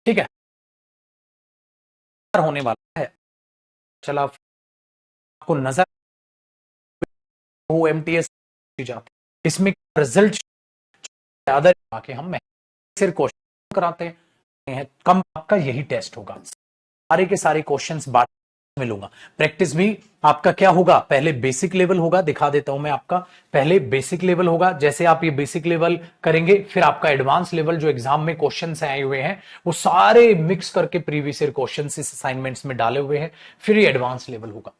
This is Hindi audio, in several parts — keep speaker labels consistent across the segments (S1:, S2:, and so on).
S1: ठीक है, होने वाला है। चला आपको नजर OMTS जाते, इसमें रिजल्ट ज्यादा आके हम सिर्फ क्वेश्चन कराते हैं, कम आपका यही टेस्ट होगा। सारे के सारे क्वेश्चंस बाद में लूंगा। प्रैक्टिस भी आपका क्या होगा, पहले बेसिक लेवल होगा, दिखा देता हूं मैं आपका। पहले बेसिक लेवल होगा, जैसे आप ये बेसिक लेवल करेंगे, फिर आपका एडवांस लेवल जो एग्जाम में क्वेश्चंस आए हुए हैं वो सारे मिक्स करके प्रीवियस ईयर क्वेश्चंस इस असाइनमेंट्स में डाले हुए हैं, फिर ये एडवांस लेवल होगा।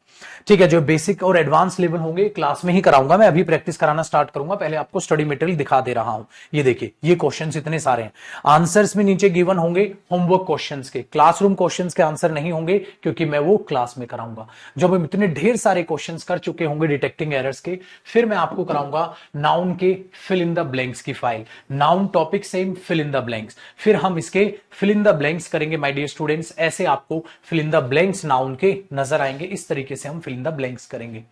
S1: ठीक है, जो बेसिक और एडवांस लेवल होंगे क्लास में ही कराऊंगा मैं, अभी प्रैक्टिस कराना स्टार्ट करूंगा। पहले आपको स्टडी मटेरियल दिखा दे रहा हूं। ये देखिए, ये क्वेश्चंस इतने सारे हैं, आंसर्स में नीचे गिवन होंगे होमवर्क क्वेश्चंस के, क्लासरूम क्वेश्चंस के आंसर नहीं होंगे क्योंकि मैं वो क्लास में कराऊंगा। जब हम इतने ढेर सारे क्वेश्चंस कर चुके होंगे डिटेक्टिंग एरर्स के, फिर मैं आपको कराऊंगा नाउन के फिल इन द ब्लैंक्स की file. Noun topic same, fill in the blanks, फिर हम इसके फिल इन द ब्लैंक्स करेंगे माय डियर स्टूडेंट्स। ऐसे आपको fill in the blanks noun के नजर आएंगे, इस तरीके से हम फिल इन द ब्लैंक्स करेंगे।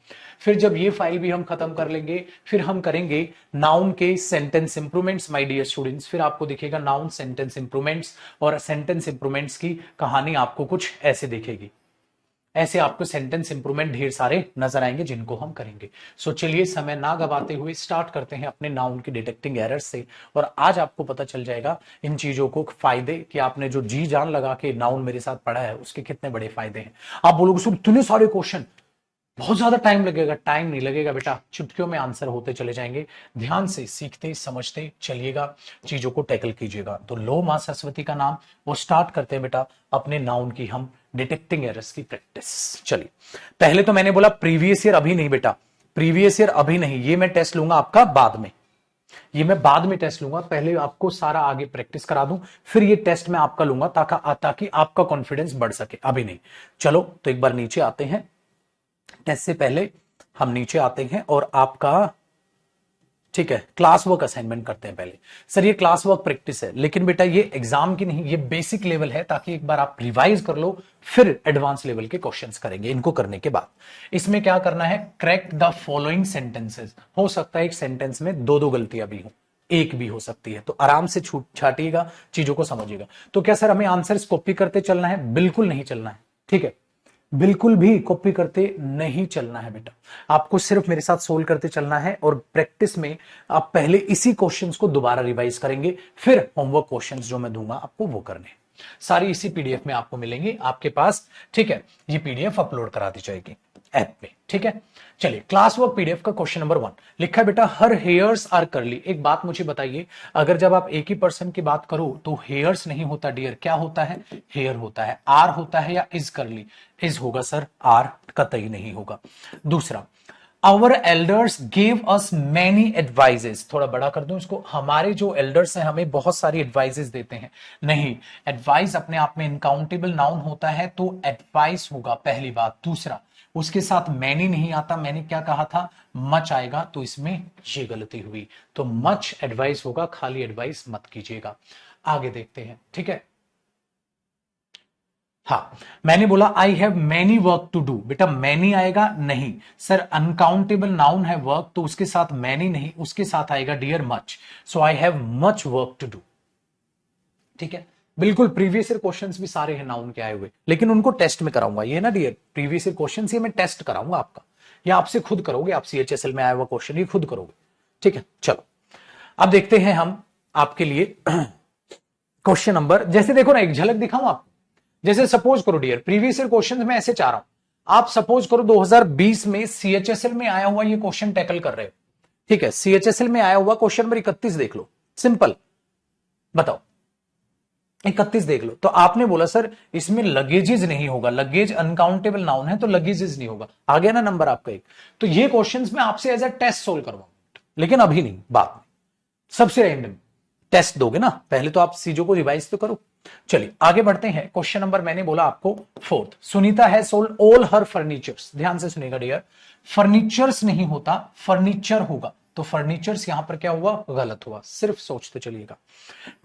S1: फिर जब ये फाइल भी हम खत्म कर लेंगे, फिर हम करेंगे नाउन के sentence improvements my dear students. फिर आपको दिखेगा नाउन सेंटेंस इंप्रूवमेंट्स, और सेंटेंस इंप्रूवमेंट्स की कहानी आपको कुछ ऐसे दिखेगी। ऐसे आपको सेंटेंस इंप्रूवमेंट ढेर सारे नजर आएंगे जिनको हम करेंगे। सो चलिए समय ना गवाते हुए स्टार्ट करते हैं अपने नाउन की डिटेक्टिंग एरर्स से, और आज आपको पता चल जाएगा इन चीजों को फायदे, कि आपने जो जी जान लगा के नाउन मेरे साथ पढ़ा है उसके कितने बड़े फायदे हैं। आप बोलोगे सर इतने सारे क्वेश्चन, बहुत ज्यादा टाइम लगेगा। टाइम नहीं लगेगा बेटा, चुटकियों में आंसर होते चले जाएंगे। ध्यान से सीखते समझते चलिएगा, चीजों को टैकल कीजिएगा। तो लो मां सरस्वती का नाम, वो स्टार्ट करते हैं बेटा अपने नाउन की हम डिटेक्टिंग एरर्स की प्रैक्टिस। चलिए, पहले तो मैंने बोला प्रीवियस ईयर अभी नहीं बेटा, प्रीवियस ईयर अभी नहीं, ये मैं टेस्ट लूंगा आपका बाद में, ये मैं बाद में टेस्ट लूंगा। पहले आपको सारा आगे प्रैक्टिस करा दूं, फिर ये टेस्ट मैं आपका लूंगा ताकि आपका कॉन्फिडेंस बढ़ सके, अभी नहीं। चलो तो एक बार नीचे आते हैं, टेस्ट से पहले हम नीचे आते हैं और आपका, ठीक है, क्लास वर्क असाइनमेंट करते हैं पहले। सर ये क्लास वर्क प्रैक्टिस है, लेकिन बेटा ये एग्जाम की नहीं, ये बेसिक लेवल है, ताकि एक बार आप रिवाइज कर लो, फिर एडवांस लेवल के क्वेश्चंस करेंगे। इनको करने के बाद इसमें क्या करना है, क्रैक द फॉलोइंग सेंटेंसेस। हो सकता है एक सेंटेंस में दो दो गलतियां भी हो, एक भी हो सकती है, तो आराम से छूट छाटिएगा, चीजों को समझिएगा। तो क्या सर हमें आंसर्स कॉपी करते चलना है? बिल्कुल नहीं चलना है, ठीक है, बिल्कुल भी कॉपी करते नहीं चलना है बेटा, आपको सिर्फ मेरे साथ सोल्व करते चलना है। और प्रैक्टिस में आप पहले इसी क्वेश्चंस को दोबारा रिवाइज करेंगे, फिर होमवर्क क्वेश्चंस जो मैं दूंगा आपको वो करने हैं। सारी इसी पीडीएफ में आपको मिलेंगे आपके पास, ठीक है, ये पीडीएफ अपलोड करा दी जाएगी ऐप पे, ठीक है। चलिए, क्लास वर्क पीडीएफ का क्वेश्चन नंबर 1 लिखा है बेटा, हर हेयर्स आर करली। एक बात मुझे बताइए, अगर जब आप एक ही पर्सन की बात करो तो हेयर्स नहीं होता डियर, क्या होता है? हेयर होता है। आर होता है या इज करली? इज होगा सर, आर कतई नहीं होगा। दूसरा, our elders give us many advices, थोड़ा बड़ा कर दूं इसको, हमारे जो एल्डर्स हैं हमें बहुत सारी एडवाइजेस देते हैं। नहीं, एडवाइस अपने आप में इनकाउंटेबल नाउन होता है, तो एडवाइस होगा पहली बात। दूसरा, उसके साथ मैनी नहीं आता, मैंने क्या कहा था, मच आएगा, तो इसमें ये गलती हुई, तो मच एडवाइस होगा, खाली एडवाइस मत कीजिएगा। आगे देखते हैं, ठीक है। हाँ, मैंने बोला I have many work to do, बेटा मैनी आएगा नहीं सर, अनकाउंटेबल नाउन है वर्क, तो उसके साथ मैनी नहीं, उसके साथ आएगा dear much, so I have much work to do, ठीक है। बिल्कुल, प्रीवियस ईयर क्वेश्चंस भी सारे हैं नाउन के आए हुए, लेकिन उनको टेस्ट में कराऊंगा, ये ना डियर, प्रीवियस ईयर क्वेश्चंस ये मैं टेस्ट कराऊंगा आपका, या आपसे खुद करोगे, आप सीएचएसएल में आया हुआ क्वेश्चन ये खुद करोगे, ठीक है। चलो, अब देखते हैं हम आपके लिए क्वेश्चन नंबर, जैसे देखो ना, एक झलक दिखाऊं आपको। जैसे सपोज करो डियर, प्रीवियस ईयर क्वेश्चन में ऐसे चाह रहा हूं, आप सपोज करो 2020 में सीएचएसएल में आया हुआ ये क्वेश्चन टैकल कर रहे हो, ठीक है। सीएचएसएल में आया हुआ क्वेश्चन नंबर 31 देख लो, सिंपल, बताओ 31 देख लो। तो आपने बोला सर इसमें लगेजेज नहीं होगा, लगेज अनकाउंटेबल नाउन है तो लगेजेज नहीं होगा, आ गया ना नंबर आपका एक। तो ये क्वेश्चंस मैं आपसे एज ए टेस्ट सोल्व करवाऊंगा, लेकिन अभी नहीं, बाद में, सबसे रैंडम टेस्ट दोगे ना, पहले तो आप चीजों को रिवाइज तो करो। चलिए आगे बढ़ते हैं, क्वेश्चन नंबर मैंने बोला आपको 4, Sunita has sold all her furnitures. ध्यान से सुनेगा डियर, फर्नीचर्स नहीं होता, फर्नीचर होगा, तो फर्नीचर्स यहां पर क्या हुआ, गलत हुआ, सिर्फ सोचते चलिएगा।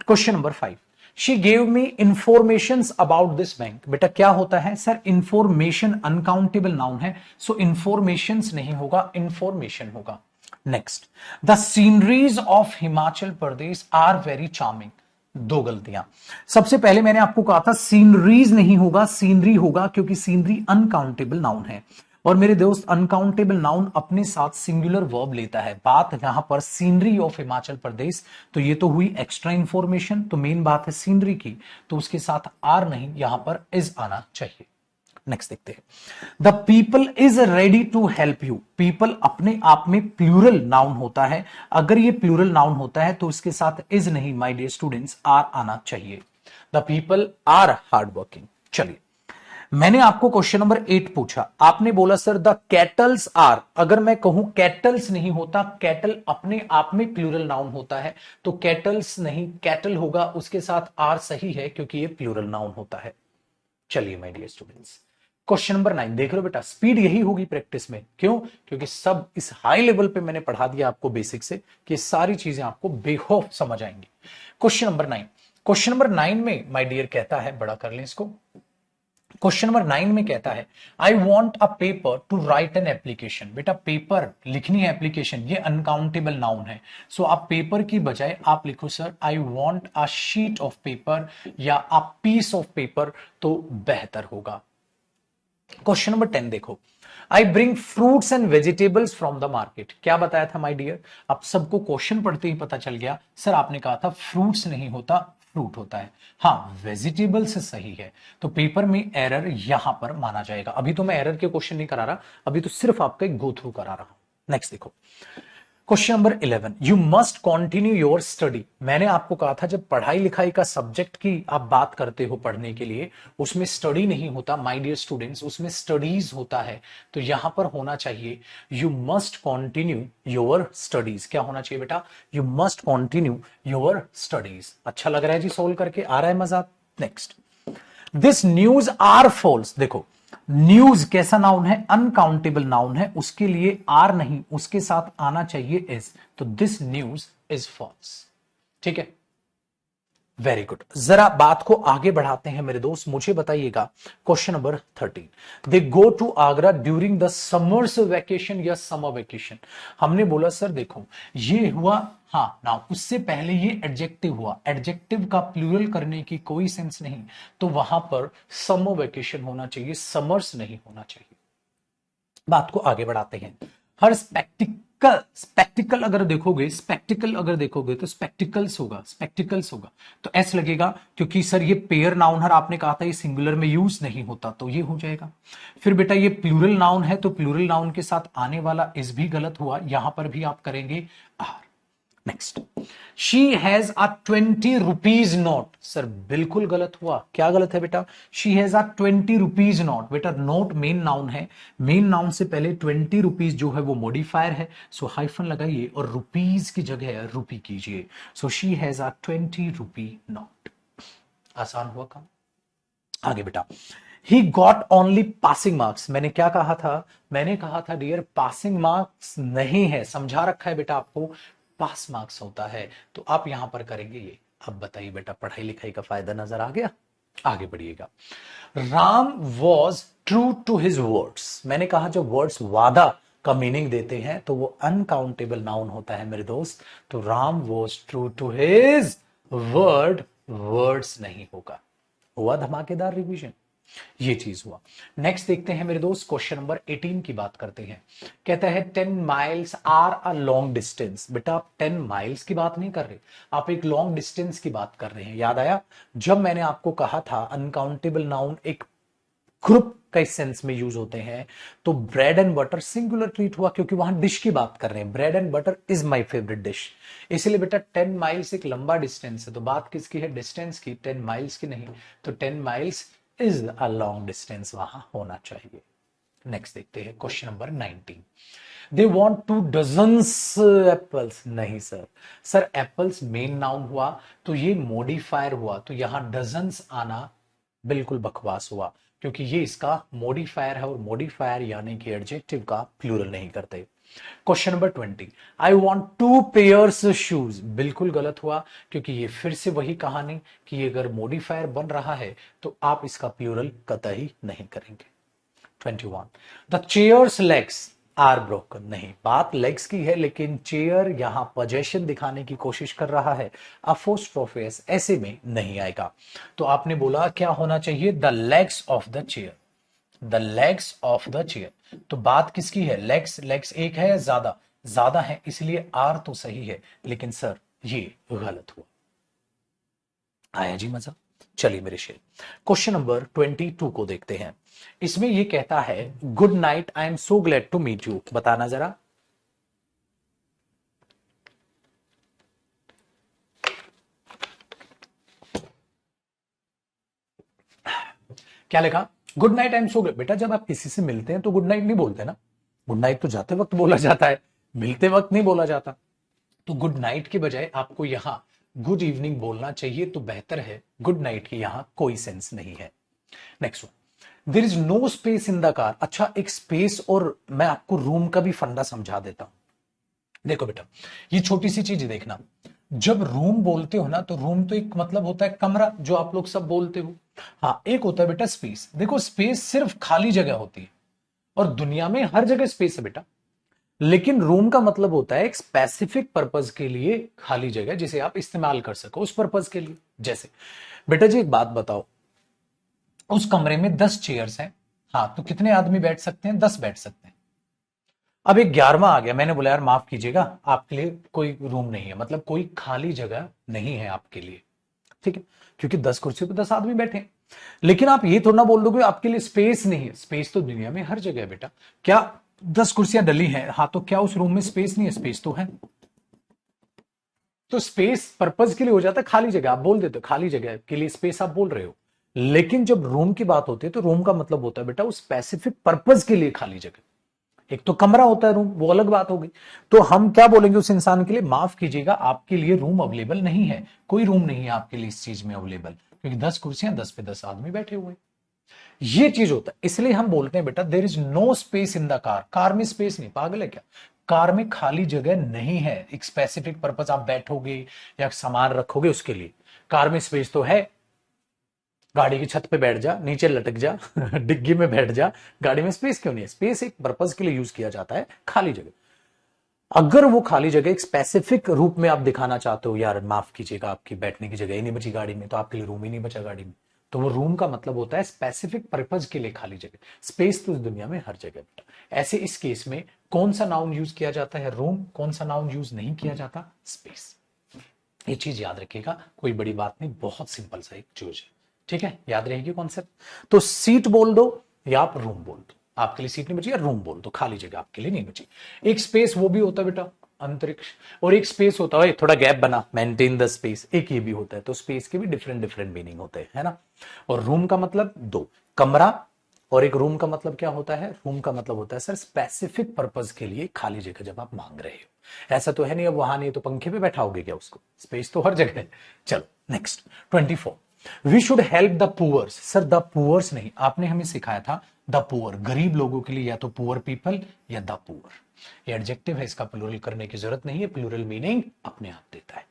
S1: Question number 5, she gave me information about this bank. बेटा क्या होता है सर, इंफॉर्मेशन अनकाउंटेबल नाउन है, सो इंफॉर्मेशन नहीं होगा, इंफॉर्मेशन होगा। Next, the sceneries of Himachal Pradesh are very charming. दो गलतियां। सबसे पहले मैंने आपको कहा था सीनरीज नहीं होगा, सीनरी होगा, क्योंकि सीनरी अनकाउंटेबल नाउन है। और मेरे दोस्त अनकाउंटेबल नाउन अपने साथ सिंगुलर वर्ब लेता है। बात यहां पर सीनरी ऑफ हिमाचल प्रदेश, तो ये तो हुई एक्स्ट्रा इंफॉर्मेशन, तो मेन बात है सीनरी की, तो उसके साथ आर नहीं, यहां पर इज आना चाहिए। नेक्स्ट देखते हैं। The people is ready to help you. People अपने आप में प्लूरल नाउन होता है। अगर ये प्लूरल नाउन होता है तो इसके साथ इज नहीं माय डियर स्टूडेंट्स, आर आना चाहिए। The people are hard working. चलिए, मैंने आपको क्वेश्चन नंबर 8 पूछा, आपने बोला सर द कैटल्स आर। अगर मैं कहूं कैटल्स नहीं होता, कैटल अपने आप में प्लूरल नाउन होता है, तो कैटल्स नहीं कैटल होगा, उसके साथ आर सही है क्योंकि ये प्लूरल नाउन होता है। चलिए my dear students, question number 9 देख लो बेटा, स्पीड यही होगी प्रैक्टिस में। क्यों? क्योंकि सब इस हाई लेवल पे मैंने पढ़ा दिया आपको बेसिक से कि सारी चीजें आपको बेखौफ समझ आएंगी। क्वेश्चन नंबर 9, क्वेश्चन नंबर 9 में माय डियर कहता है, बड़ा कर लें इसको। क्वेश्चन नंबर 9 में कहता है I want a paper two right an application. बेटा पेपर लिखनी है, एप्लीकेशन, ये अनकाउंटेबल नाउन है। सो आप पेपर की बजाय आप लिखो sir I want a sheet of paper या अ पीस ऑफ पेपर, तो बेहतर होगा। क्वेश्चन नंबर 10 देखो, I bring fruits and vegetables from the market. क्या बताया था माय डियर? अब सबको क्वेश्चन पढ़ते ही पता चल गया, सर आपने कहा था फ्रूट्स नहीं होता, फ्रूट होता है। हाँ, वेजिटेबल से सही है, तो पेपर में एरर यहां पर माना जाएगा। अभी तो मैं एरर के क्वेश्चन नहीं करा रहा, अभी तो सिर्फ आपका एक गो थ्रू करा रहा हूं। नेक्स्ट देखो, question number 11, you must continue your study. मैंने आपको कहा था जब पढ़ाई लिखाई का सब्जेक्ट की आप बात करते हो पढ़ने के लिए, उसमें स्टडी नहीं होता माय डियर स्टूडेंट्स, उसमें स्टडीज होता है। तो यहां पर होना चाहिए you must continue your studies. क्या होना चाहिए बेटा? You must continue your studies. अच्छा लग रहा है जी सोल्व करके, आ रहा है मजा? Next, this news are false. देखो न्यूज कैसा नाउन है? अनकाउंटेबल नाउन है, उसके लिए आर नहीं, उसके साथ आना चाहिए इज, तो दिस न्यूज इज फॉल्स। ठीक है, वेरी गुड। जरा बात को आगे बढ़ाते हैं मेरे दोस्त, मुझे बताइएगा question number 13, they go to Agra during the summers vacation या समर वैकेशन। हमने बोला सर देखो ये हुआ, हाँ ना, उससे पहले ये एडजेक्टिव हुआ, एडजेक्टिव का प्लूरल करने की कोई सेंस नहीं, तो वहां पर समर वैकेशन होना चाहिए, समर्स नहीं होना चाहिए। बात को आगे बढ़ाते हैं। हर स्पेक्टिकल अगर देखोगे, स्पेक्टिकल अगर देखोगे तो स्पेक्टिकल्स होगा, स्पेक्टिकल्स होगा, तो एस लगेगा, क्योंकि सर ये पेयर नाउन है, आपने कहा था ये सिंगुलर में यूज नहीं होता, तो ये हो जाएगा। फिर बेटा ये प्लूरल नाउन है, तो प्लूरल नाउन के साथ आने वाला इस भी गलत हुआ, यहां पर भी आप करेंगे are. Next, she has a 20 rupees note. Sir बिल्कुल गलत हुआ, क्या गलत है बेटा? She has a 20 rupees note. बेटा नोट मेन नाउन है, मेन नाउन से पहले 20 रुपीज जो है वो मॉडिफायर है, सो हाइफन लगाइए और रुपीज की जगह रुपी कीजिए। So she has a 20 rupee note. आसान हुआ काम। आगे बेटा, he got only passing marks. मैंने क्या कहा था? मैंने कहा था डियर पासिंग मार्क्स नहीं है, समझा रखा है बेटा आपको, पास मार्क्स होता है, तो आप यहां पर करेंगे ये। अब बताइए बेटा, पढ़ाई लिखाई का फायदा नजर आ गया? आगे बढ़िएगा। Ram was true to his words. मैंने कहा जब वर्ड्स वादा का मीनिंग देते हैं तो वो अनकाउंटेबल नाउन होता है मेरे दोस्त, तो Ram was true to his word, words नहीं होगा। हुआ धमाकेदार रिवीजन, ये चीज हुआ। नेक्स्ट देखते हैं मेरे दोस्त, क्वेश्चन नंबर 18 की बात करते हैं। कहता है 10 miles are a long distance. बेटा आप 10 माइल्स की बात नहीं कर रहे, आप एक लॉन्ग डिस्टेंस की बात कर रहे हैं। याद आया जब मैंने आपको कहा था अनकाउंटेबल नाउन एक ग्रुप का सेंस में यूज होते हैं, तो bread and butter singular treat हुआ, क्योंकि वहां डिश की बात कर रहे हैं, bread and butter is my favourite dish. इसलिए बेटा 10 माइल्स एक लंबा डिस्टेंस है, तो बात किसकी है? डिस्टेंस की, 10 माइल्स की नहीं, तो 10 miles is a long distance वहां होना चाहिए। नेक्स्ट देखते हैं question number 19, they want 2 dozens apples. नहीं sir, sir apples main noun हुआ तो ये मॉडिफायर हुआ, तो यहां डजन्स आना बिल्कुल बकवास हुआ, क्योंकि ये इसका मॉडिफायर है, और मॉडिफायर यानी कि एडजेक्टिव का प्लूरल नहीं करते। Question number 20, I want 2 pairs shoes. बिल्कुल गलत हुआ, क्योंकि ये फिर से वही कहानी कि अगर मॉडिफायर बन रहा है तो आप इसका प्लूरल कतई नहीं करेंगे। 21, the chairs legs. Are broken नहीं, बात लेग्स की है, लेकिन चेयर यहां पोजेशन दिखाने की कोशिश कर रहा है, अपोस्ट्रोफेस ऐसे में नहीं आएगा। तो आपने बोला क्या होना चाहिए, the legs of the chair, the legs of the chair. तो बात किसकी है, लेग्स, लेग्स एक है या ज्यादा, ज्यादा है, इसलिए आर तो सही है, लेकिन सर ये गलत हुआ। आया जी मजा। चलिए मेरे शेर, क्वेश्चन नंबर 22 को देखते हैं। इसमें ये कहता है good night, I am so glad to meet you. बताना जरा, क्या लिखा, good night I am so glad. बेटा जब आप किसी से मिलते हैं तो गुड नाइट नहीं बोलते ना, गुड नाइट तो जाते वक्त बोला जाता है, मिलते वक्त नहीं बोला जाता। तो गुड नाइट के बजाय आपको यहां गुड इवनिंग बोलना चाहिए, तो बेहतर है, गुड नाइट की यहां कोई सेंस नहीं है। Next one, there is no space in the car. अच्छा, एक स्पेस, और मैं आपको रूम का भी फंडा समझा देता हूं। देखो बेटा, ये छोटी सी चीज देखना, जब रूम बोलते हो ना, तो रूम तो एक मतलब होता है कमरा, जो आप लोग सब बोलते हो। हाँ, एक होता है बेटा स्पेस। देखो स्पेस सिर्फ खाली जगह होती है, और दुनिया में हर जगह स्पेस है बेटा। लेकिन रूम का मतलब होता है एक स्पेसिफिक पर्पज के लिए खाली जगह, जिसे आप इस्तेमाल कर सको उस पर्पज के लिए। जैसे बेटा जी एक बात बताओ, उस कमरे में 10 चेयर्स हैं, हाँ, तो कितने आदमी बैठ सकते हैं, 10 बैठ सकते हैं। अब एक 11वां आ गया, मैंने बोला यार माफ कीजिएगा, आपके लिए कोई रूम नहीं है, मतलब कोई खाली जगह नहीं है आपके लिए, ठीक है, क्योंकि 10 कुर्सियों पर 10 आदमी बैठे हैं। लेकिन आप ये थोड़ा ना बोल दोगे आपके लिए स्पेस नहीं है, स्पेस तो दुनिया में हर जगह है बेटा। क्या 10 कुर्सियां डली हैं, हाँ, तो क्या उस रूम में स्पेस नहीं है, स्पेस तो है। तो स्पेस पर्पज के लिए हो जाता है खाली जगह, आप बोल देते हो खाली जगह के लिए स्पेस आप बोल रहे हो। लेकिन जब रूम की बात होती है तो रूम का मतलब होता है बेटा उस स्पेसिफिक पर्पज के लिए खाली जगह। एक तो कमरा होता है रूम, वो अलग बात हो गई। तो हम क्या बोलेंगे उस इंसान के लिए, माफ कीजिएगा आपके लिए रूम अवेलेबल नहीं है, कोई रूम नहीं है आपके लिए इस चीज में अवेलेबल, क्योंकि 10 कुर्सियां 10 पे 10 आदमी बैठे हुए हैं। ये चीज होता है, इसलिए हम बोलते हैं बेटा there is no space in the car. Car में स्पेस नहीं, पागल है क्या, कार में खाली जगह नहीं है, एक स्पेसिफिक पर्पज आप बैठोगे या सामान रखोगे उसके लिए। कार में स्पेस तो है, गाड़ी की छत पे बैठ जा, नीचे लटक जा डिग्गी में बैठ जा, गाड़ी में स्पेस क्यों नहीं है, स्पेस एक पर्पज के लिए यूज किया जाता है, खाली जगह। अगर वो खाली जगह एक स्पेसिफिक रूप में आप दिखाना चाहते हो, यार माफ कीजिएगा आपकी बैठने की जगह ही नहीं बची गाड़ी में, तो आपके लिए रूम ही नहीं बचा गाड़ी में, तो वो रूम का मतलब होता है स्पेसिफिक पर्पज के लिए खाली जगह। स्पेस तो इस दुनिया में हर जगह बेटा। ऐसे इस केस में कौन सा नाउन यूज किया जाता है, रूम, कौन सा नाउन यूज नहीं किया जाता, स्पेस। ये चीज याद रखिएगा, कोई बड़ी बात नहीं, बहुत सिंपल सा एक चीज है, ठीक है, याद रहेगी कॉन्सेप्ट। तो सीट बोल दो या आप रूम बोल दो, आपके लिए सीट नहीं बची, या रूम बोल दो, खाली जगह आपके लिए नहीं बची। एक स्पेस वो भी होता है बेटा अंतरिक्ष, और एक स्पेस होता है थोड़ा गैप बना, मेंटेन द स्पेस, एक ये भी होता है। तो स्पेस के भी डिफरेंट डिफरेंट मीनिंग होते हैं, है ना। और रूम का मतलब दो, कमरा, और एक रूम का मतलब क्या होता है, रूम का मतलब होता है सर स्पेसिफिक पर्पज के लिए खाली जगह जब आप मांग रहे हो। ऐसा तो है नहीं अब वहां नहीं तो पंखे पे बैठाओगे क्या उसको, स्पेस तो हर जगह है। चलो next 24, we should help the poors. Sir the poors नहीं, आपने हमें सिखाया था द पुअर, गरीब लोगों के लिए या तो पुअर पीपल या द पुअर। ये एडजेक्टिव है, इसका प्लूरल करने की जरूरत नहीं है, प्लूरल मीनिंग अपने आप देता है।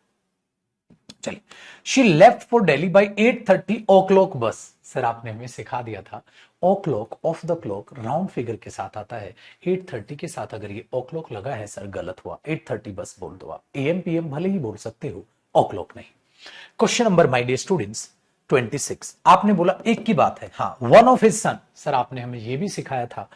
S1: चलिए, she left for Delhi by 8:30 o'clock bus. Sir आपने हमें सिखा दिया था o'clock of the clock round figure के साथ आता है, 8:30 के साथ अगर ये ओ क्लॉक लगा है सर गलत हुआ, 8:30 बस बोल दो आप, एएम पीएम भले ही बोल सकते हो, ओ क्लॉक नहीं। Question number my dear students 26, आपने बोला एक की बात है, हाँ, one of his son. Sir आपने हमें यह भी सिखाया था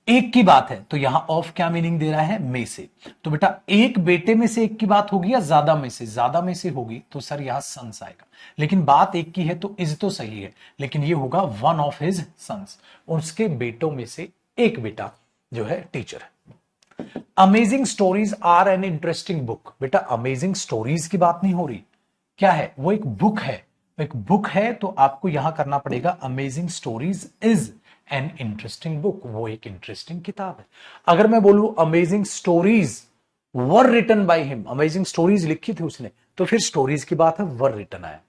S1: एक की बात है, तो यहां ऑफ क्या मीनिंग दे रहा है, में से। तो बेटा एक बेटे में से एक की बात होगी या ज्यादा में से, ज्यादा में से होगी तो सर यहां सन्स आएगा। लेकिन बात एक की है तो इज तो सही है, लेकिन ये होगा वन ऑफ हिज सन्स, उसके बेटों में से एक बेटा जो है टीचर है। Amazing stories are an interesting book. बेटा अमेजिंग स्टोरीज की बात नहीं हो रही, क्या है वो, एक बुक है, एक बुक है, तो आपको यहां करना पड़ेगा amazing stories is an interesting book, वो एक इंटरेस्टिंग किताब है। अगर मैं बोलूं amazing stories were written by him, amazing stories लिखी थी उसने, तो फिर स्टोरीज की बात है, वर रिटन आया,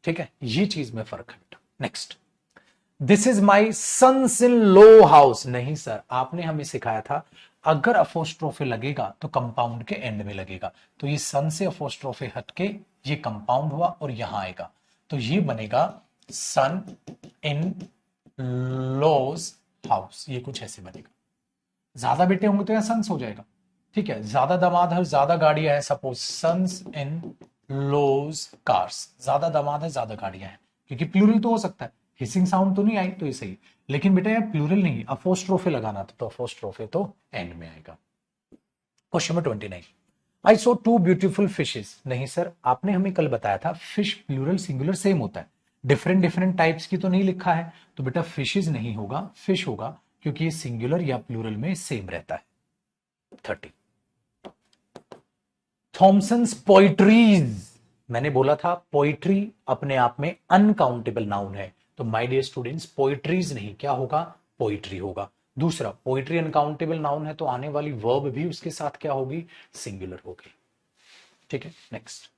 S1: ठीक है, ये चीज में फर्क है बेटा। Next, this is my sons in law house. नहीं सर, आपने हमें सिखाया था अगर अपोस्ट्रोफे लगेगा तो कंपाउंड के एंड में लगेगा, तो ये सन से अपोस्ट्रोफे हटके ये कंपाउंड हुआ और यहां आएगा, तो ये बनेगा सन इन लॉज हाउस, ये कुछ ऐसे बनेगा। ज्यादा बेटे होंगे तो यहाँ सन्स हो जाएगा, ठीक है। ज्यादा दामाद है, ज्यादा गाड़ियां हैं, सपोज सन्स इन लोज कार्स, ज्यादा दामाद है, ज्यादा गाड़ियां हैं, क्योंकि प्लूरल तो हो सकता है, हिसिंग साउंड तो नहीं आई तो ये सही। लेकिन बेटा यार प्लूरल नहीं, अपोस्ट्रोफे लगाना था, तो अपोस्ट्रोफे तो एंड में आएगा। Question number 29, I saw two beautiful fishes. नहीं सर, आपने हमें कल बताया था फिश प्लूरल सिंगुलर सेम होता है, डिफरेंट डिफरेंट टाइप्स की तो नहीं लिखा है, तो बेटा फिशेस नहीं होगा, फिश होगा, क्योंकि ये सिंगुलर या प्लूरल में सेम रहता है। 30, थॉमसन्स पोइट्रीज। मैंने बोला था पोइट्री अपने आप में अनकाउंटेबल नाउन है, तो माय डियर स्टूडेंट्स पोइट्रीज नहीं, क्या होगा, पोइट्री होगा। दूसरा, पोइट्री अनकाउंटेबल नाउन है तो आने वाली वर्ब भी उसके साथ क्या होगी, सिंगुलर होगी, ठीक है। नेक्स्ट,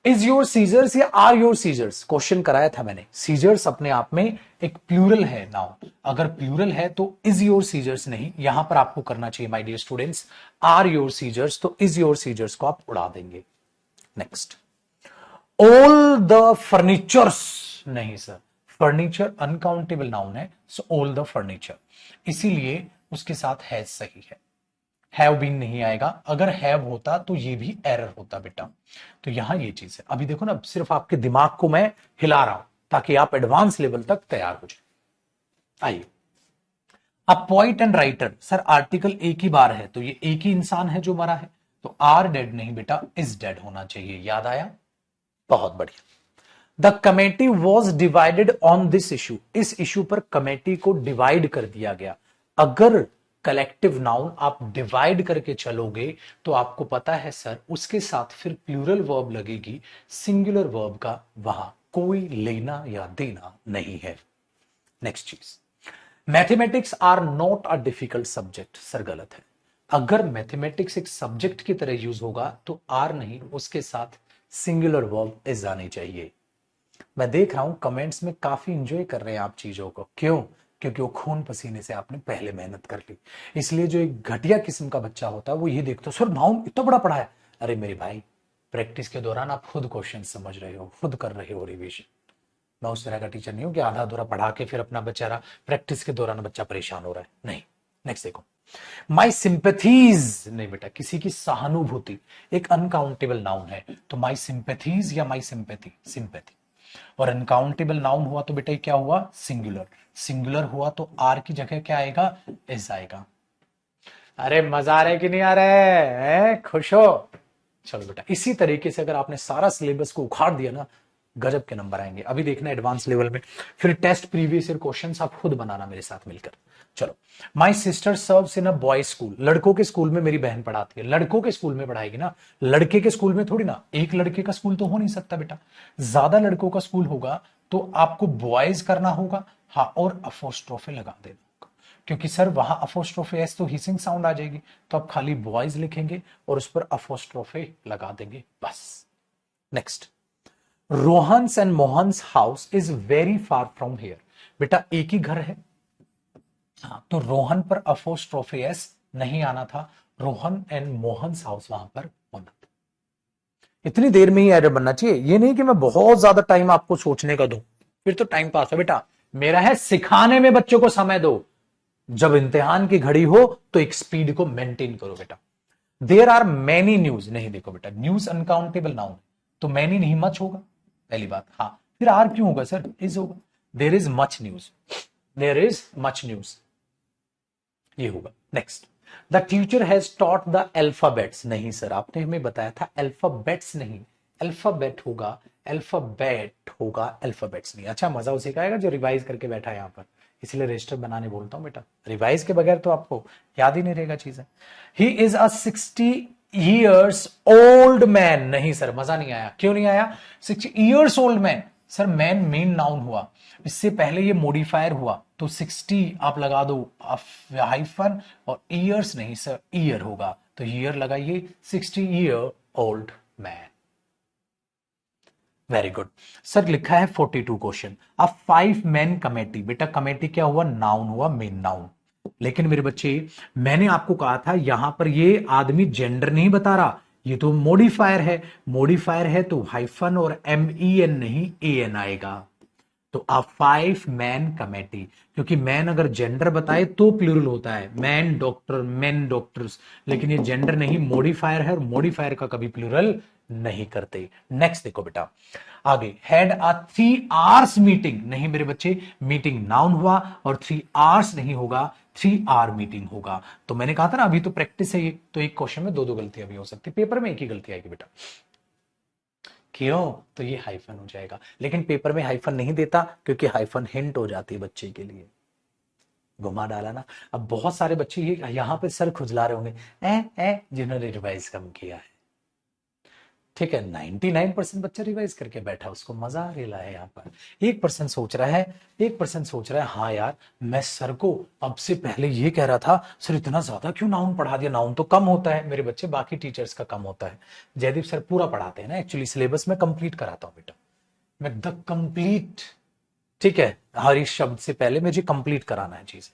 S1: इज योर सीजर्स या आर योर सीजर्स, क्वेश्चन कराया था मैंने। सीजर्स अपने आप में एक प्लूरल है नाउन, अगर प्लूरल है तो इज योर सीजर्स नहीं, यहां पर आपको करना चाहिए my dear students are your scissors, तो इज योर सीजर्स को आप उड़ा देंगे। Next, all the furnitures. नहीं सर, फर्नीचर अनकाउंटेबल नाउन है, सो ऑल द फर्नीचर, इसीलिए उसके साथ हैज सही हैव बीन नहीं आएगा। अगर हैव होता तो ये भी एरर होता बेटा, तो यहां ये चीज है। अभी देखो ना, सिर्फ आपके दिमाग को मैं हिला रहा हूं ताकि आप एडवांस लेवल तक तैयार हो जाए। आइए, अब poet and writer, sir article एक ही बार है तो ये एक ही इंसान है जो मरा है, तो आर डेड नहीं बेटा, इज डेड होना चाहिए। याद आया, बहुत बढ़िया। The committee was divided on this issue, इस इशू पर कमेटी को डिवाइड कर दिया गया। अगर कलेक्टिव नाउन आप डिवाइड करके चलोगे तो आपको पता है सर उसके साथ फिर प्लूरल वर्ब लगेगी, सिंगुलर वर्ब का वहां कोई लेना या देना नहीं है। नेक्स्ट चीज, mathematics are not a difficult subject, sir गलत है। अगर मैथमेटिक्स एक सब्जेक्ट की तरह यूज होगा तो आर नहीं, उसके साथ सिंगुलर वर्ब इज आनी चाहिए। मैं देख रहा हूं कमेंट्स में काफी इंजॉय कर रहे हैं आप चीजों को, क्यों, क्योंकि वो खून पसीने से आपने पहले मेहनत कर ली। इसलिए जो एक घटिया किस्म का बच्चा होता है वो ये देखता है, सर नाउन इतना बड़ा पढ़ा है। अरे मेरे भाई, प्रैक्टिस के दौरान आप खुद क्वेश्चन समझ रहे हो, खुद कर रहे हो रिवीजन। मैं उस तरह का टीचर नहीं हूं कि आधा अधूरा पढ़ा के फिर अपना बेचारा प्रैक्टिस के दौरान बच्चा परेशान हो रहा है, नहीं। नेक्स्ट देखो, माई सिंपैथीज। नहीं बेटा, किसी की सहानुभूति एक अनकाउंटेबल नाउन है, तो माई सिंपैथीज या माई सिंपैथी, सिंपैथी। और अनकाउंटेबल नाउन हुआ तो बेटा क्या हुआ, सिंगुलर। सिंगुलर हुआ तो आर की जगह क्या आएगा, इज आएगा। अरे मजा आ रहा है कि नहीं आ रहा है, खुश हो। चलो बेटा, इसी तरीके से अगर आपने सारा सिलेबस को उखाड़ दिया ना, गजब के नंबर आएंगे। अभी देखना एडवांस लेवल में, फिर टेस्ट प्रीवियस ईयर क्वेश्चंस आप खुद बनाना मेरे साथ मिलकर। चलो, my sister serves in a boy school, लड़कों के स्कूल में मेरी बहन पढ़ाती है। लड़कों के स्कूल में पढ़ाएगी ना, लड़के के स्कूल में थोड़ी ना, एक लड़के का स्कूल तो हो नहीं सकता बेटा, ज्यादा लड़कों का स्कूल होगा तो आपको बॉयज करना होगा, हाँ, और अपोस्ट्रोफे लगा देना होगा, क्योंकि सर वहां अपोस्ट्रोफे एस तो हिसिंग साउंड आ जाएगी, तो आप खाली बॉयज लिखेंगे और उस पर अपोस्ट्रोफे लगा देंगे बस। Next, Rohan's and Mohan's house is very far from here, बेटा एक ही घर है, हाँ, तो रोहन पर अपोस्ट्रोफे एस नहीं आना था, रोहन एंड मोहन्स हाउस वहां पर होना था। इतनी देर में ही एरर बनना चाहिए, ये नहीं कि मैं बहुत ज्यादा टाइम आपको सोचने का दूं, फिर तो टाइम पास है बेटा। मेरा है सिखाने में बच्चों को समय दो, जब इम्तिहान की घड़ी हो तो एक स्पीड को मेंटेन करो बेटा। देयर आर मैनी न्यूज, नहीं देखो बेटा, न्यूज अनकाउंटेबल नाउन, तो मैनी नहीं मच होगा पहली बात, हाँ, फिर आर क्यों होगा सर, इज होगा। There is much news, there is much news, ये होगा। Next, the teacher has taught the alphabets, नहीं सर आपने हमें बताया था अल्फाबेट्स नहीं, अल्फाबेट होगा, अल्फाबेट होगा, अल्फाबेट्स नहीं। अच्छा, मजा उसे का आएगा जो रिवाइज करके बैठा है यहां पर, इसलिए रजिस्टर बनाने बोलता हूं बेटा, रिवाइज के बगैर तो आपको याद ही नहीं रहेगा चीजें। He is a 60 years old man, नहीं सर मजा नहीं आया, क्यों नहीं आया, 60 years old man, sir man main noun हुआ, इससे पहले ये मॉडिफायर हुआ, तो 60 आप लगा दो हाइफन, और ईयर्स नहीं सर ईयर होगा, तो ईयर लगाइए, 60 year old man. Very good sir, लिखा है 42 क्वेश्चन। अब 5 मैन कमेटी, बेटा कमेटी क्या हुआ, नाउन हुआ, मेन नाउन। लेकिन मेरे बच्चे, मैंने आपको कहा था यहां पर ये आदमी जेंडर नहीं बता रहा, ये तो मॉडिफायर है, मॉडिफायर है तो हाइफन और MEN नहीं AN आएगा। तो अ 5 मैन कमेटी, क्योंकि मैन अगर जेंडर बताए तो प्लूरल होता है, मैन डॉक्टर, मेन डॉक्टर्स, लेकिन ये जेंडर नहीं मॉडिफायर है, और मॉडिफायर का कभी प्लूरल नहीं करते। नेक्स्ट देखो बेटा आगे, हैड अ 3 आवर्स मीटिंग, नहीं मेरे बच्चे, मीटिंग नाउन हुआ और 3 आवर्स नहीं होगा, 3 आवर मीटिंग होगा। तो मैंने कहा था ना अभी तो प्रैक्टिस है ये, तो एक क्वेश्चन में दो दो गलतियां भी हो सकती, पेपर में एक ही गलती आएगी बेटा। क्यों? तो ये हाइफन हो जाएगा, लेकिन पेपर में हाइफन नहीं देता क्योंकि हाइफन हिंट हो जाती है बच्चे के लिए। घुमा डाला ना। अब बहुत सारे बच्चे ये यहां पे सर खुजला रहे होंगे, जिन्होंने रिवाइज कम किया है। ठीक है, 99% बच्चा रिवाइज करके बैठा, उसको मजा आ रहा है। यहाँ पर 1% सोच रहा है, 1% सोच रहा है हाँ यार मैं सर को अब से पहले ये कह रहा था, सर इतना ज्यादा क्यों नाउन पढ़ा दिया, नाउन तो कम होता है मेरे बच्चे, बाकी टीचर्स का कम होता है। जयदीप सर पूरा पढ़ाते हैं ना, एक्चुअली सिलेबस में कंप्लीट कराता हूं बेटा, मैं द कंप्लीट। ठीक है, हर एक शब्द से पहले मुझे कंप्लीट कराना है चीज।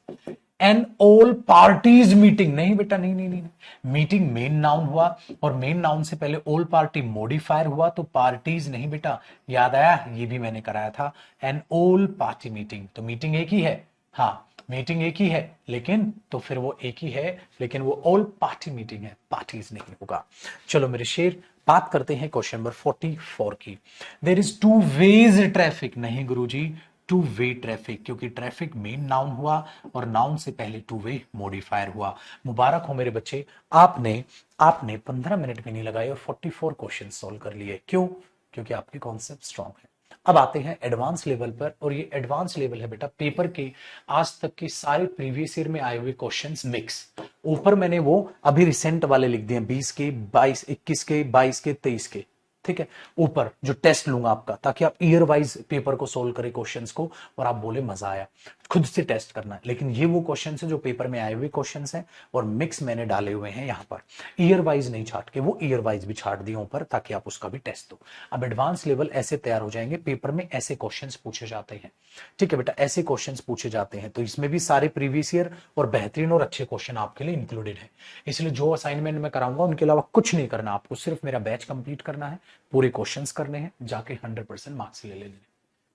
S1: एन ऑल पार्टीज मीटिंग, नहीं बेटा नहीं नहीं नहीं, मीटिंग मेन नाउन हुआ और मेन नाउन से पहले ऑल पार्टी मॉडिफायर हुआ, तो पार्टीज नहीं बेटा। याद आया, ये भी मैंने कराया था, एन ऑल पार्टी मीटिंग, तो मीटिंग एक ही है, हाँ मीटिंग एक ही है, लेकिन तो फिर वो एक ही है लेकिन वो ऑल पार्टी मीटिंग है, पार्टीज नहीं होगा। चलो मेरे शेर, बात करते हैं क्वेश्चन नंबर 44 की। There is two ways traffic, नहीं गुरुजी टू वे ट्रैफिक, क्योंकि ट्रैफिक मेन नाउन हुआ और नाउन से पहले टू वे मॉडिफायर हुआ। मुबारक हो मेरे बच्चे, आपने आपने 15 मिनट भी नहीं लगाए और 44 क्वेश्चन सॉल्व कर लिए। क्यों? क्योंकि आपके कॉन्सेप्ट स्ट्रांग है। अब आते हैं एडवांस लेवल पर, और ये एडवांस लेवल है बेटा पेपर के आज तक के सारे प्रीवियस ईयर में आए हुए क्वेश्चंस मिक्स। ऊपर मैंने वो अभी रिसेंट वाले लिख दिए, 20 के, 22, 21 के, 22 के, 23 के। ठीक है, ऊपर जो टेस्ट लूंगा आपका, ताकि आप ईयर वाइज पेपर को सोल्व करें क्वेश्चंस को और आप बोले मजा आया। खुद से टेस्ट करना है, लेकिन ये वो क्वेश्चंस है जो पेपर में आए हुए क्वेश्चंस हैं और मिक्स मैंने डाले हुए हैं यहां पर, ईयर वाइज नहीं छाट के, वो ईयर वाइज भी छाट दिए ऊपर ताकि आप उसका भी टेस्ट दो। अब एडवांस लेवल ऐसे तैयार हो जाएंगे, पेपर में ऐसे क्वेश्चन पूछे जाते हैं। ठीक है बेटा, ऐसे क्वेश्चन पूछे जाते हैं, तो इसमें भी सारे प्रीवियस ईयर और बेहतरीन और अच्छे क्वेश्चन आपके लिए इंक्लूडेड है। इसलिए जो असाइनमेंट मैं कराऊंगा उनके अलावा कुछ नहीं करना, आपको सिर्फ मेरा बैच कंप्लीट करना है, पूरे क्वेश्चंस करने हैं, जाके 100% मार्क्स ले लेने।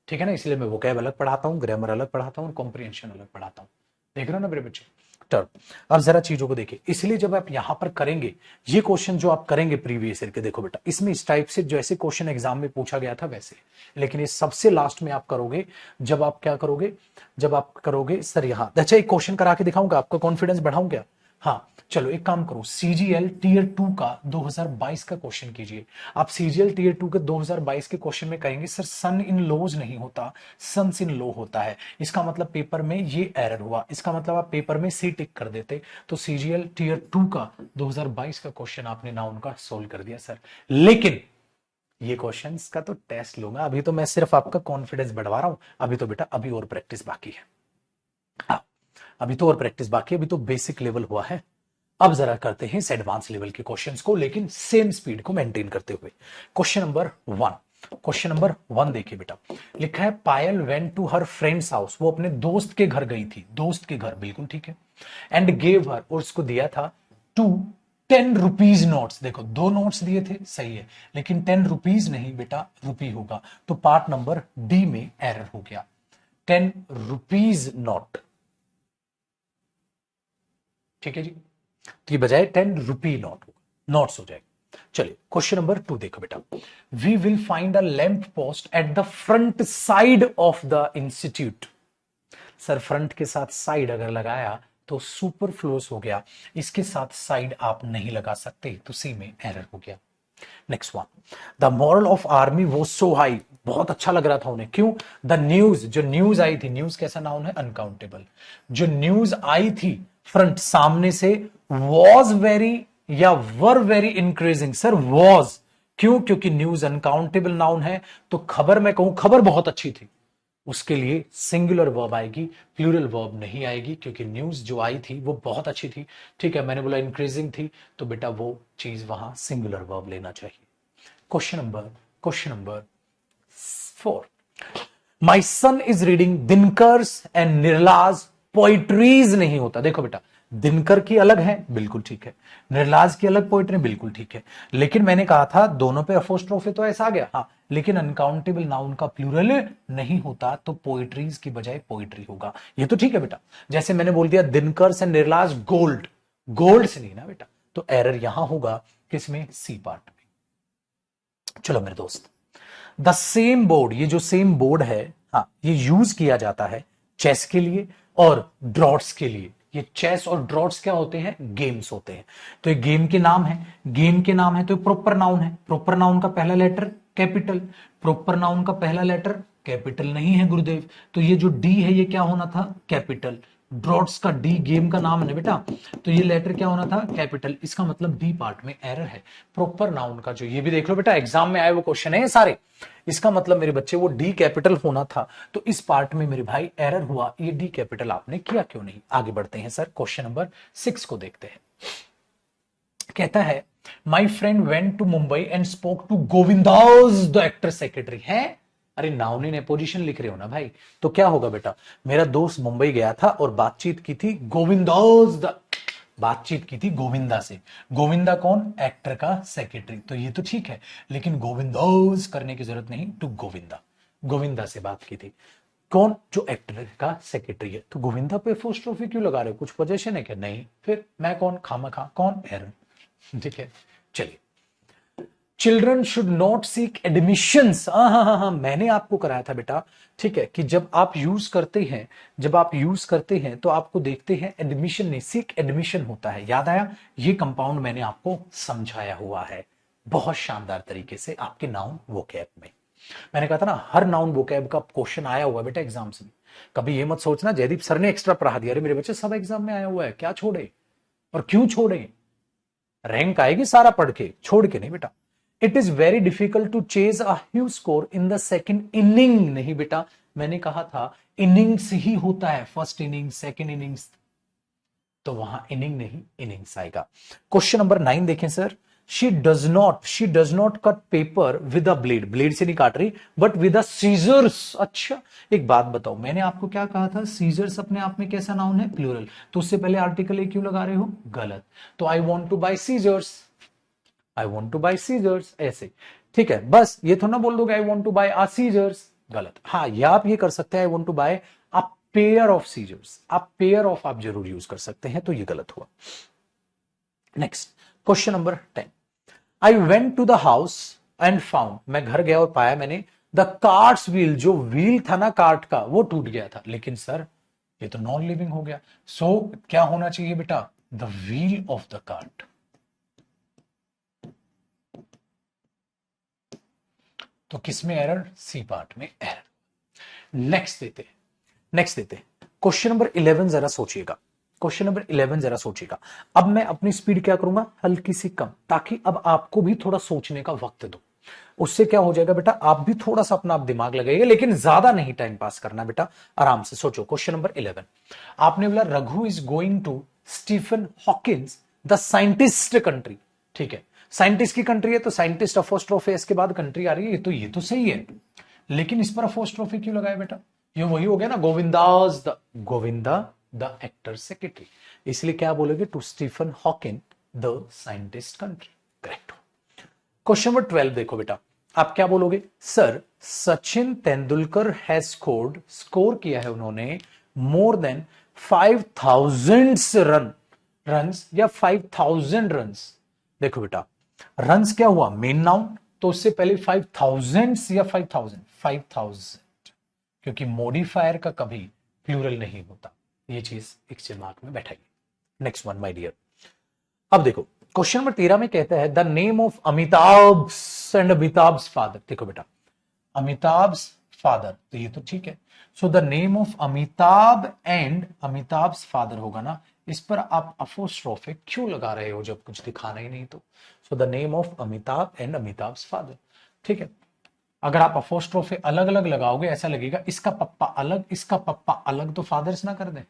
S1: ठीक है ना, इसलिए मैं वोकैब अलग पढ़ाता हूँ, ग्रामर अलग पढ़ाता हूँ और कॉम्प्रिहेंशन अलग पढ़ाता हूँ। देख रहे हो ना मेरे बच्चे टर्म। अब जरा चीजों को देखिए, इसलिए जब आप यहां पर करेंगे ये क्वेश्चन जो आप करेंगे प्रीवियस ईयर के, देखो बेटा इसमें इस टाइप से जैसे क्वेश्चन एग्जाम में पूछा गया था वैसे, लेकिन ये सबसे लास्ट में आप करोगे जब आप क्या करोगे, जब आप करोगे सर यहां, अच्छा एक क्वेश्चन करा के दिखाऊंगा, आपका कॉन्फिडेंस बढ़ाऊं क्या? हाँ चलो एक काम करो, सीजीएल टीयर 2 का 2022 का क्वेश्चन कीजिए। आप सीजीएल टीयर 2 के 2022 के क्वेश्चन में कहेंगे सर सन इन लॉज नहीं होता, सन्स इन लो होता है, इसका मतलब पेपर में ये एरर हुआ, इसका मतलब आप पेपर में सी टिक कर देते, तो सीजीएल टीयर 2 का 2022 का क्वेश्चन आपने ना उनका सोल्व कर दिया सर। लेकिन ये क्वेश्चंस का तो टेस्ट लूंगा, अभी तो मैं सिर्फ आपका कॉन्फिडेंस बढ़वा रहा हूं, अभी तो बेटा अभी और प्रैक्टिस बाकी है। हाँ, अभी तो और प्रैक्टिस बाकी है, अभी तो बेसिक लेवल हुआ है। अब जरा करते हैं इस एडवांस लेवल के क्वेश्चंस को, लेकिन सेम स्पीड को मेंटेन करते हुए। क्वेश्चन नंबर 1, क्वेश्चन नंबर 1 देखिए बेटा, लिखा है Payal went to her friend's house, वो अपने दोस्त के घर गई थी, दोस्त के घर, बिल्कुल ठीक है, एंड गेव हर, और उसको दिया था, टू 10 रुपीज नोट्स, देखो 2 नोट्स दिए थे सही है, लेकिन 10 रुपीज नहीं बेटा रुपी होगा, तो पार्ट नंबर डी में एरर हो गया, 10 रुपीज नोट। ठीक है जी, तो ये बजाय 10 रुपी नोट होगा, नोट्स हो जाएगा। चलिए क्वेश्चन नंबर 2 देखो बेटा, we will find a lamp post at the front side of the institute. Sir front के साथ साइड अगर लगाया तो सुपरफ्लोस हो गया, इसके साथ साइड आप नहीं लगा सकते, तो सी में एरर हो गया। Next one, the moral of army was so high, बहुत अच्छा लग रहा था उन्हें, क्यों? द न्यूज, जो न्यूज आई थी, न्यूज कैसा नाउन है? अनकाउंटेबल, जो न्यूज आई थी फ्रंट सामने से, वॉज वेरी या were very increasing, sir was, क्यों? क्योंकि न्यूज अनकाउंटेबल नाउन है, तो खबर मैं कहूं खबर बहुत अच्छी थी, उसके लिए सिंगुलर वर्ब आएगी, प्लूरल वर्ब नहीं आएगी, क्योंकि न्यूज जो आई थी वो बहुत अच्छी थी। ठीक है, मैंने बोला इंक्रीजिंग थी, तो बेटा वो चीज वहां सिंगुलर वर्ब लेना चाहिए। Question number 4, my son is reading Dinkar's and निर्लाज पोइट्रीज, नहीं होता, देखो बेटा दिनकर की अलग है, बिल्कुल ठीक है, निर्लाज की अलग पोइट्री, बिल्कुल ठीक है, लेकिन मैंने कहा था दोनों पे अपोस्ट्रोफी तो ऐसा आ गया, हाँ लेकिन अनकाउंटेबल नाउन का प्लूरल नहीं होता, तो पोइट्रीज की बजाय पोइट्री होगा। ये तो ठीक है बेटा। जैसे मैंने बोल दिया दिनकर से निर्लाज गोल्ड, गोल्ड से नहीं ना बेटा, तो एरर यहां होगा किसमें, सी पार्ट में। चलो मेरे दोस्त, द सेम बोर्ड, ये जो सेम बोर्ड है, हाँ, ये यूज किया जाता है चेस के लिए और ड्रॉट्स के लिए। ये चेस और ड्रॉट्स क्या होते हैं, गेम्स होते हैं। तो ये गेम के नाम है, गेम के नाम है तो प्रॉपर नाउन है। प्रॉपर नाउन का पहला लेटर कैपिटल, प्रॉपर नाउन का पहला लेटर कैपिटल नहीं है गुरुदेव, तो ये जो डी है ये क्या होना था, कैपिटल। ड्रॉट्स का डी गेम का नाम है ना बेटा, तो ये लेटर क्या होना था, कैपिटल। इसका मतलब डी पार्ट में एरर है। प्रॉपर नाउन का जो, ये भी देख लो बेटा, एग्जाम में आए वो क्वेश्चन है सारे, इसका मतलब मेरे बच्चे वो डी कैपिटल होना था, तो इस पार्ट में मेरे भाई एरर हुआ। ये डी कैपिटल आपने किया क्यों नहीं। आगे बढ़ते हैं सर, क्वेश्चन नंबर 6 को देखते हैं। कहता है my friend went to Mumbai and spoke to Govinda's the actor secretary है। अरे नाउन इन अपोजिशन लिख रहे हो ना भाई, तो क्या होगा बेटा, मेरा दोस्त मुंबई गया था और बातचीत की थी गोविंदास द, बातचीत की थी गोविंदा से। गोविंदा कौन, एक्टर का सेक्रेटरी, तो ये तो ठीक है, लेकिन गोविंदास करने की जरूरत नहीं, टू गोविंदा, गोविंदा से बात की थी। कौन, जो एक्टर का सेक्रेटरी है, तो गोविंदा पे अपोस्ट्रोफी क्यों लगा रहे हो, कुछ पोजीशन है क्या, नहीं, फिर मैं कौन, खामखा कौन, एरर। ठीक है, चलिए। Children should not seek admissions, हाँ, मैंने आपको कराया था बेटा, ठीक है, कि जब आप यूज करते हैं, जब आप यूज करते हैं तो आपको देखते हैं एडमिशन नहीं, सीक एडमिशन होता है। याद आया, ये कंपाउंड मैंने आपको समझाया हुआ है बहुत शानदार तरीके से आपके नाउन वोकैब में। मैंने कहा था ना, हर नाउन वोकैब का क्वेश्चन आया हुआ है बेटा एग्जाम में। कभी ये मत सोचना जयदीप सर ने एक्स्ट्रा पढ़ा दिया, अरे मेरे बच्चे सब एग्जाम में आया हुआ है, क्या छोड़े और क्यों छोड़े, रैंक आएगी सारा पढ़ के, छोड़ के नहीं बेटा। It is very difficult to chase a huge score in the second inning, नहीं बेटा, मैंने कहा था इनिंग्स ही होता है, फर्स्ट इनिंग सेकंड इनिंग्स, तो वहां इनिंग नहीं इनिंग्स आएगा। क्वेश्चन नंबर 9 देखें sir, she does not cut paper with a blade, blade से नहीं काट रही बट विद अ सीजर्स। अच्छा एक बात बताओ, मैंने आपको क्या कहा था, सीजर्स अपने आप में कैसा नाउन है, प्लूरल, तो उससे पहले आर्टिकल ए क्यों लगा रहे हो, गलत। तो I want to buy scissors, I want to buy scissors, ऐसे, ठीक है, बस ये थोड़ा ना बोल दोगे I want to buy a scissors, गलत। हाँ, या आप ये कर सकते हैं I want to buy a pair of scissors, आप पेयर ऑफ आप जरूर यूज कर सकते हैं, तो ये गलत हुआ। Next question number 10, I went to the house and found, मैं घर गया और पाया मैंने, द कार्ट्स व्हील, जो व्हील था ना कार्ट का वो टूट गया था, लेकिन सर ये तो नॉन लिविंग हो गया, सो क्या होना चाहिए बेटा, the wheel of the cart. तो किसमें एरर, सी पार्ट में एरर। नेक्स्ट देते क्वेश्चन नंबर 11 जरा सोचिएगा, क्वेश्चन नंबर 11 जरा सोचिएगा। अब मैं अपनी स्पीड क्या करूंगा, हल्की सी कम, ताकि अब आपको भी थोड़ा सोचने का वक्त दो। उससे क्या हो जाएगा बेटा, आप भी थोड़ा सा अपना आप दिमाग लगाइए, लेकिन ज्यादा नहीं टाइम पास करना बेटा, आराम से सोचो। क्वेश्चन नंबर 11 आपने बोला Raghu is going to Stephen Hawkins the scientist country, ठीक है, साइंटिस्ट की कंट्री है तो साइंटिस्ट अपोस्ट्रोफी इसके बाद कंट्री आ रही है, ये तो सही है, लेकिन इस पर अपोस्ट्रोफी क्यों लगाया बेटा, ये वही हो गया ना, Govinda's the, Govinda the actor secretary, इसलिए क्या बोलोगे, to Stephen Hawking the scientist country, correct. Question number 12 देखो बेटा, आप क्या बोलोगे, sir Sachin Tendulkar has score किया है उन्होंने मोर देन 5000 रन्स या 5000 रन्स। देखो बेटा, रन्स क्या हुआ, मेन नाउन, तो उससे पहले 5000 या 5000, क्योंकि मॉडिफायर का कभी प्लूरल नहीं होता, ये चीज एक दिमाग में बैठाइए। नेक्स्ट वन माय डियर, अब देखो क्वेश्चन नंबर 13 में कहता है the name of Amitabh and Amitabh's father. देखो बेटा, अमिताभ्स फादर, तो ये तो ठीक है, so the name of Amitabh and Amitabh's father होगा ना, इस पर आप अपोस्ट्रोफे क्यों लगा रहे हो जब कुछ दिखाना ही नहीं, तो so the name of Amitabh and Amitabh's father, ठीक है। अगर आप अपोस्ट्रोफे अलग अलग लगाओगे ऐसा लगेगा इसका पप्पा अलग इसका पप्पा अलग, तो फादर्स ना कर दें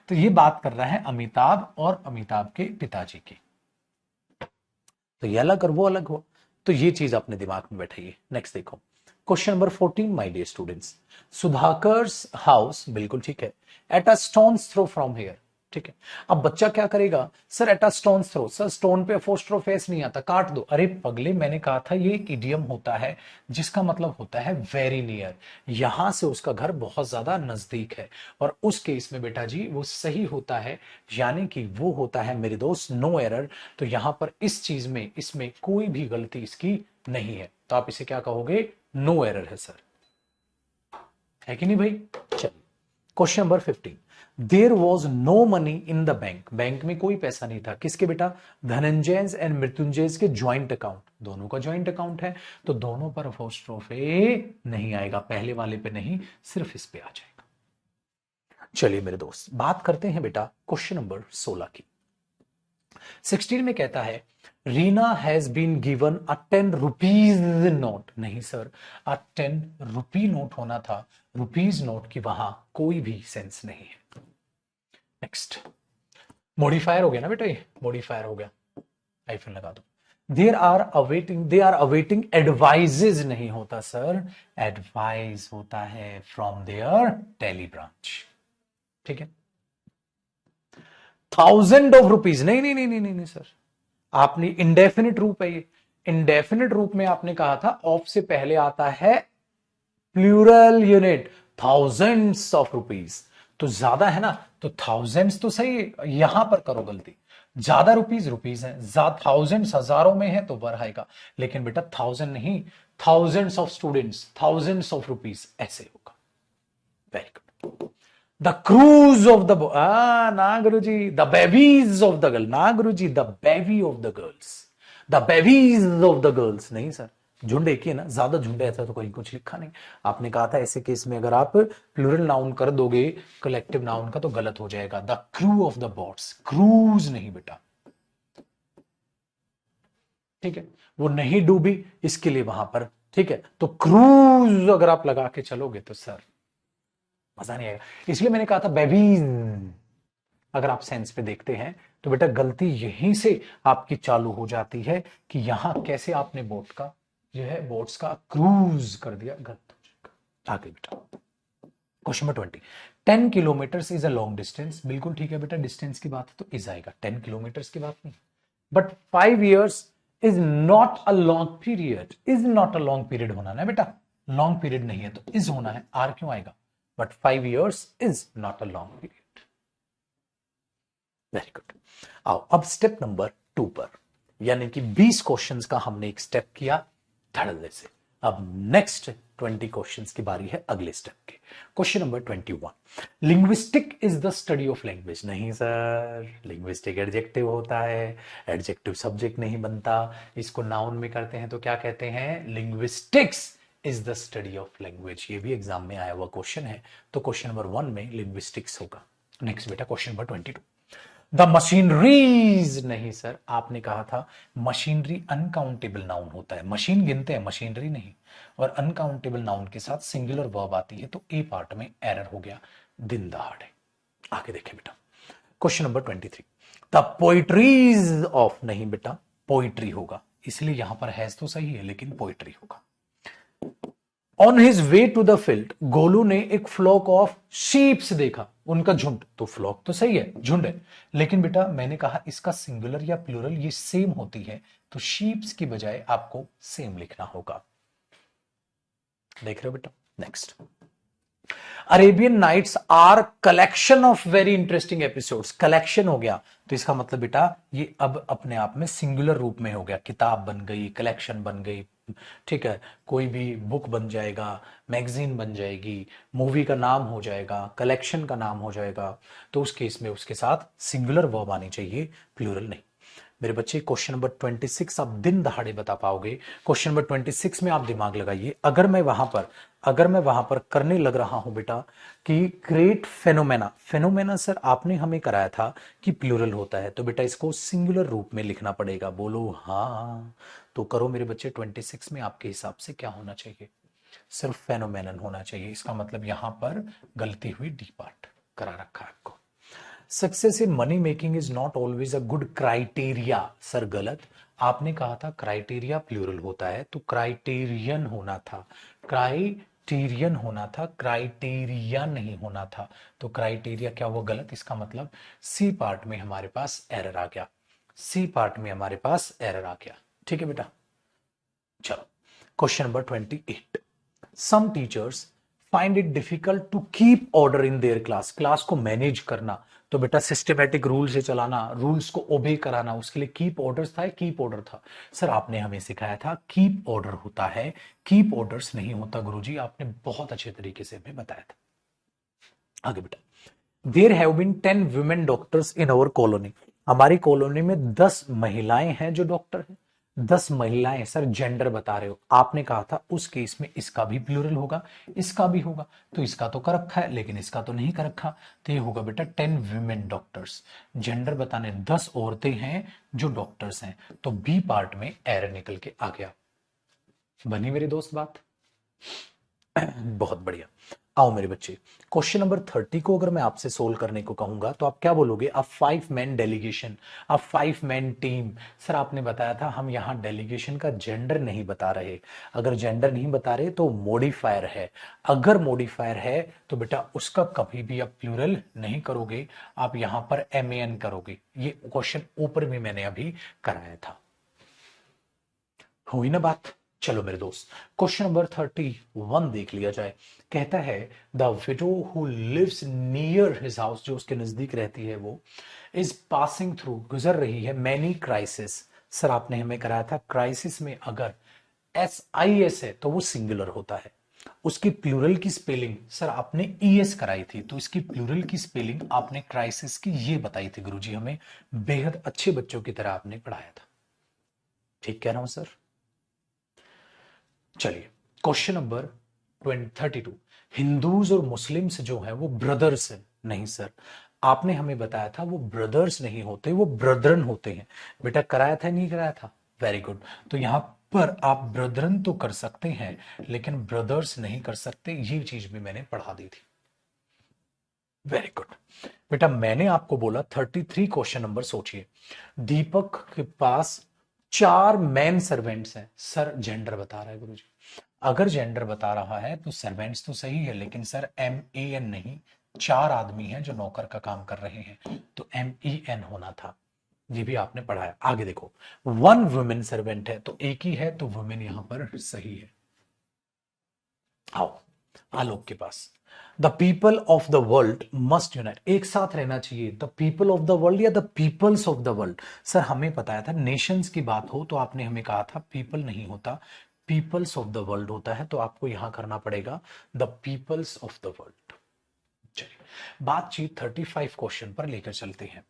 S1: तो ये बात कर रहा है अमिताभ और अमिताभ के पिताजी की, तो ये अलग और वो अलग हो, तो ये चीज अपने दिमाग में बैठाइए। नेक्स्ट देखो question number 14 my dear students, Sudhakar's house, बिल्कुल ठीक है, at a stone's throw from here, ठीक है। अब बच्चा क्या करेगा, sir at a stone throw, sir stone पे अपोस्ट्रोफेस नहीं आता, काट दो। अरे पगले, मैंने कहा था ये एक इडियम होता है जिसका मतलब होता है वेरी नियर, यहां से उसका घर बहुत ज्यादा नजदीक है, और उस केस में बेटा जी वो सही होता है, यानी कि वो होता है मेरे दोस्त नो एरर। तो यहां पर इस चीज में, इसमें कोई भी गलती इसकी नहीं है, तो आप इसे क्या कहोगे, नो एरर है सर, है कि नहीं भाई। चलिए question number 15, there was no money in the bank, bank में कोई पैसा नहीं था, किसके बेटा, धनंजय एंड मृत्युंजय के ज्वाइंट अकाउंट, दोनों का ज्वाइंट अकाउंट है, तो दोनों पर अपोस्ट्रोफे नहीं आएगा, पहले वाले पे नहीं, सिर्फ इस पे आ जाएगा। चलिए मेरे दोस्त बात करते हैं बेटा क्वेश्चन नंबर 16 की। 16 में कहता है Reena has been given a 10 rupees note, नहीं सर, अ 10 रुपी नोट होना था, रुपीज नोट की वहां कोई भी सेंस नहीं है। नेक्स्ट, मॉडिफायर हो गया ना बेटा, ये मॉडिफायर हो गया, हाइफन लगा दो। दे आर अवेटिंग एडवाइजेज नहीं होता सर, एडवाइस होता है फ्रॉम देयर टेली ब्रांच, ठीक है। 1000 ऑफ रुपीज, नहीं नहीं नहीं नहीं नहीं, नहीं सर, आपने इंडेफिनिट रूप है ये, इंडेफिनिट रूप में आपने कहा था ऑफ से पहले आता है plural unit, thousands of rupees, तो ज्यादा है ना, तो थाउजेंड्स तो सही है, यहां पर करो गलती, ज्यादा रुपीज रुपीज है, थाउजेंड्स हजारों में है तो वर आएगा, लेकिन बेटा थाउजेंड नहीं, thousands of students, thousands of rupees ऐसे होगा। Very good. The crews of the, ना Guruji, the babies of the girl, ना Guruji, the baby of the girls, the babies of the girls, नहीं सर, झुंड एक ही है ना, ज्यादा झुंड ऐसा तो कहीं कुछ लिखा नहीं। आपने कहा था ऐसे केस में अगर आप प्लूरल नाउन कर दोगे कलेक्टिव नाउन का तो गलत हो जाएगा, the crew of the boats, cruise नहीं बेटा, ठीक है, वो नहीं डूबी इसके लिए वहां पर, ठीक है, तो क्रूज अगर आप लगा के चलोगे तो सर मजा नहीं आएगा, इसलिए मैंने कहा था बेबीज। अगर आप सेंस पे देखते हैं तो बेटा गलती यहीं से आपकी चालू हो जाती है कि यहां कैसे आपने बोट का जो है बोट्स का क्रूज कर दिया, गलत हो जाएगा। आगे बेटा question number 20, 10 kilometre is a long distance, बिल्कुल ठीक है बेटा, डिस्टेंस की बात है तो इज आएगा, 10 किलोमीटर की बात नहीं, but 5 years is not a long period, is not a long period होना ना बेटा, लॉन्ग पीरियड नहीं है तो इज होना है, आर क्यों आएगा, but 5 years is not a long period. Very good. आओ अब स्टेप नंबर 2 पर, यानी कि 20 क्वेश्चंस का हमने एक स्टेप किया धड़ल्ले से, अब नेक्स्ट 20 क्वेश्चंस की बारी है अगले स्टेप के। Question number 21, linguistic is the study of language, नहीं सर, लिंग्विस्टिक एडजेक्टिव होता है, एडजेक्टिव सब्जेक्ट नहीं बनता, इसको नाउन में करते हैं तो क्या कहते हैं, linguistics is the study of language, ये भी एग्जाम में आया हुआ क्वेश्चन है, तो क्वेश्चन नंबर 1 में लिंग्विस्टिक्स होगा। नेक्स्ट बेटा क्वेश्चन नंबर 22, द मशीनरीज, नहीं सर, आपने कहा था मशीनरी अनकाउंटेबल नाउन होता है, मशीन गिनते हैं मशीनरी नहीं, और अनकाउंटेबल नाउन के साथ सिंगुलर वर्ब आती है, तो ए पार्ट में एरर हो गया, दिन दहाड़े। आगे देखें बेटा question number 23, the poetries of, नहीं बेटा पोइट्री होगा, इसलिए यहां पर हैज तो सही है लेकिन पोइट्री होगा। On his way to the field, Golu ने एक फ्लॉक ऑफ शीप्स देखा, उनका झुंड, तो फ्लॉक तो सही है, झुंड है, लेकिन बेटा मैंने कहा इसका सिंगुलर या प्लूरल ये सेम होती है, तो शीप्स की बजाय आपको सेम लिखना होगा। देख रहे हो बेटा। Next, Arabian nights are collection of very interesting episodes, collection हो गया तो इसका मतलब बेटा ये अब अपने आप में सिंगुलर रूप में हो गया, किताब बन गई, कलेक्शन बन गई, ठीक है, कोई भी बुक बन जाएगा, मैगजीन बन जाएगी, मूवी का नाम हो जाएगा, कलेक्शन का नाम हो जाएगा, तो उस केस में उसके साथ सिंगुलर वर्ब आनी चाहिए, प्लूरल नहीं। मेरे बच्चे क्वेश्चन नंबर 26 आप दिन दहाड़े बता पाओगे, क्वेश्चन नंबर 26 में आप दिमाग लगाइए, अगर मैं वहां पर करने लग रहा हूं बेटा कि ग्रेट फेनोमेना, फेनोमेना सर आपने हमें कराया था कि प्लूरल होता है, तो बेटा इसको सिंगुलर रूप में लिखना पड़ेगा, बोलो हाँ, तो करो मेरे बच्चे 26 में आपके हिसाब से क्या होना चाहिए, सिर्फ फेनोमेनन होना चाहिए, इसका मतलब यहां पर गलती हुई, डी पार्ट करा रखा है आपको। Success in money making is not always a good criteria, sir गलत, आपने कहा था क्राइटेरिया प्लूरल होता है तो क्राइटेरियन होना था, क्राइटेरियन क्राइटेरियन होना था, क्राइटेरिया नहीं होना था। तो क्राइटेरिया क्या हुआ गलत, इसका मतलब सी पार्ट में हमारे पास एरर आ गया, सी पार्ट में हमारे पास एरर आ गया। ठीक है बेटा, चलो question number 28। Some teachers find it difficult to keep order in their class, class को मैनेज करना, तो बेटा सिस्टमेटिक रूल से चलाना, रूल्स को ओबे कराना, उसके लिए कीप ऑर्डर्स था, कीप ऑर्डर था। सर आपने हमें सिखाया था कीप ऑर्डर होता है, कीप ऑर्डर्स नहीं होता गुरुजी, आपने बहुत अच्छे तरीके से हमें बताया था। आगे बेटा, there have been 10 women doctors in our colony, हमारी कॉलोनी में 10 महिलाएं हैं जो डॉक्टर हैं। 10 महिलाएं, सर जेंडर बता रहे हो, आपने कहा था उस केस में इसका भी प्लूरल होगा, इसका भी होगा, तो इसका तो कर रखा है लेकिन इसका तो नहीं कर रखा, तो ये होगा बेटा 10 वुमेन डॉक्टर्स। जेंडर बताने 10 औरतें हैं जो डॉक्टर्स हैं, तो बी पार्ट में एरर निकल के आ गया। बनी मेरे दोस्त बात? बहुत बढ़िया। आओ मेरे बच्चे, क्वेश्चन नंबर 30 को अगर मैं आपसे सोल्व करने को कहूंगा तो आप क्या बोलोगे? अ 5 मैन डेलीगेशन, अ 5 मैन टीम। सर आपने बताया था हम यहां डेलीगेशन का जेंडर नहीं बता रहे, अगर जेंडर नहीं बता रहे तो मॉडिफायर है, अगर मॉडिफायर है तो बेटा उसका कभी भी आप प्लूरल नहीं करोगे, आप यहां पर MAN करोगे। ये क्वेश्चन ऊपर भी मैंने अभी कराया था, हुई ना बात? चलो मेरे दोस्त, क्वेश्चन नंबर 31 देख लिया जाए। कहता है the widow who lives near his house, जो उसके नजदीक रहती है वो, इज पासिंग थ्रू, गुजर रही है, मैनी क्राइसिस। सर आपने हमें कराया था क्राइसिस में अगर SIS है तो वो सिंगुलर होता है, उसकी प्लूरल की स्पेलिंग सर आपने ES कराई थी, तो इसकी प्लूरल की स्पेलिंग आपने क्राइसिस की ये बताई थी गुरुजी, हमें बेहद अच्छे बच्चों की तरह आपने पढ़ाया था। ठीक कह रहा हूं सर? चलिए क्वेश्चन नंबर 32, हिंदूज और मुस्लिम्स जो है वो ब्रदर्स है, नहीं सर आपने हमें बताया था वो ब्रदर्स नहीं होते, वो ब्रदरन होते हैं। बेटा कराया था नहीं कराया था? Very good. तो यहां पर आप ब्रदरन तो कर सकते हैं लेकिन ब्रदर्स नहीं कर सकते, ये चीज भी मैंने पढ़ा दी थी। वेरी गुड बेटा, मैंने आपको बोला 33 क्वेश्चन नंबर सोचिए। दीपक के पास 4 मैन सर्वेंट्स हैं, सर जेंडर बता रहा है गुरुजी, अगर जेंडर बता रहा है तो सर्वेंट्स तो सही है लेकिन सर MAN नहीं, 4 आदमी हैं जो नौकर का काम कर रहे हैं, तो MEN होना था। ये भी आपने पढ़ाया। आगे देखो, 1 वुमेन सर्वेंट है तो एक ही है, तो वुमेन यहां पर सही है। आओ आलोक के पास, the people of the world must unite, एक साथ रहना चाहिए, the people of the world या the peoples of the world? Sir हमें बताया था नेशंस की बात हो तो आपने हमें कहा था पीपल नहीं होता, पीपल्स ऑफ द वर्ल्ड होता है, तो आपको यहां करना पड़ेगा the peoples of the world. चलिए बातचीत 35 क्वेश्चन पर लेकर चलते हैं।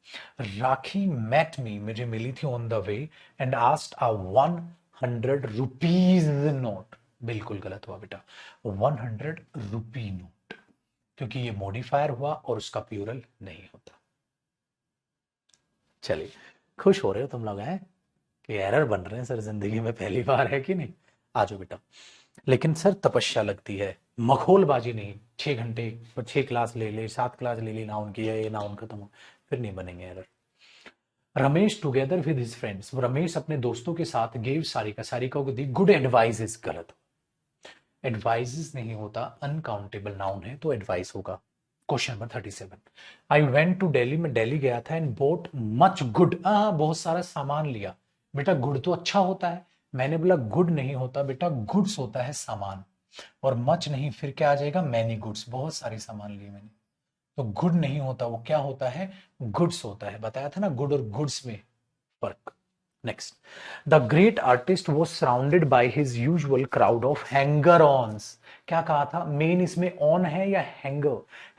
S1: राखी मेट मी, मुझे मिली थी on the way and asked a 100 rupees note, बिल्कुल गलत हुआ बेटा, 100 रुपी नोट, क्योंकि ये मॉडिफायर हुआ और उसका प्लूरल नहीं होता। चलिए खुश हो रहे हो तुम लोग हैं कि एरर बन रहे हैं सर, जिंदगी में पहली बार है कि नहीं? आ जाओ बेटा, लेकिन सर तपस्या लगती है, मखोलबाजी नहीं। 6 घंटे 6 क्लास ले ले, 7 क्लास ले ली, ना उनकी है ये ना उन खत्म हो, फिर नहीं बनेंगे error. Ramesh together with his friends, Ramesh अपने दोस्तों के साथ गेव सारिका, सारिका को दी गुड एडवाइस, इज गलत, एडवाइजेस नहीं होता, अनकाउंटेबल नाउन है तो एडवाइस होगा। Question number 37, I went to Delhi, मैं दिल्ली गया था, एंड बोट मच गुड, बहुत सारा सामान लिया। बेटा गुड तो अच्छा होता है, मैंने बोला गुड नहीं होता बेटा, गुड्स होता है सामान, और मच नहीं, फिर क्या आ जाएगा? मैनी गुड्स, बहुत सारे सामान लिए मैंने, तो गुड नहीं होता, वो क्या होता है? गुड्स होता है, बताया था ना गुड और गुड्स में फर्क। Next, the great artist was surrounded by his usual crowd of hanger ons, क्या कहा था? मेन इसमें ऑन है या हैंगर?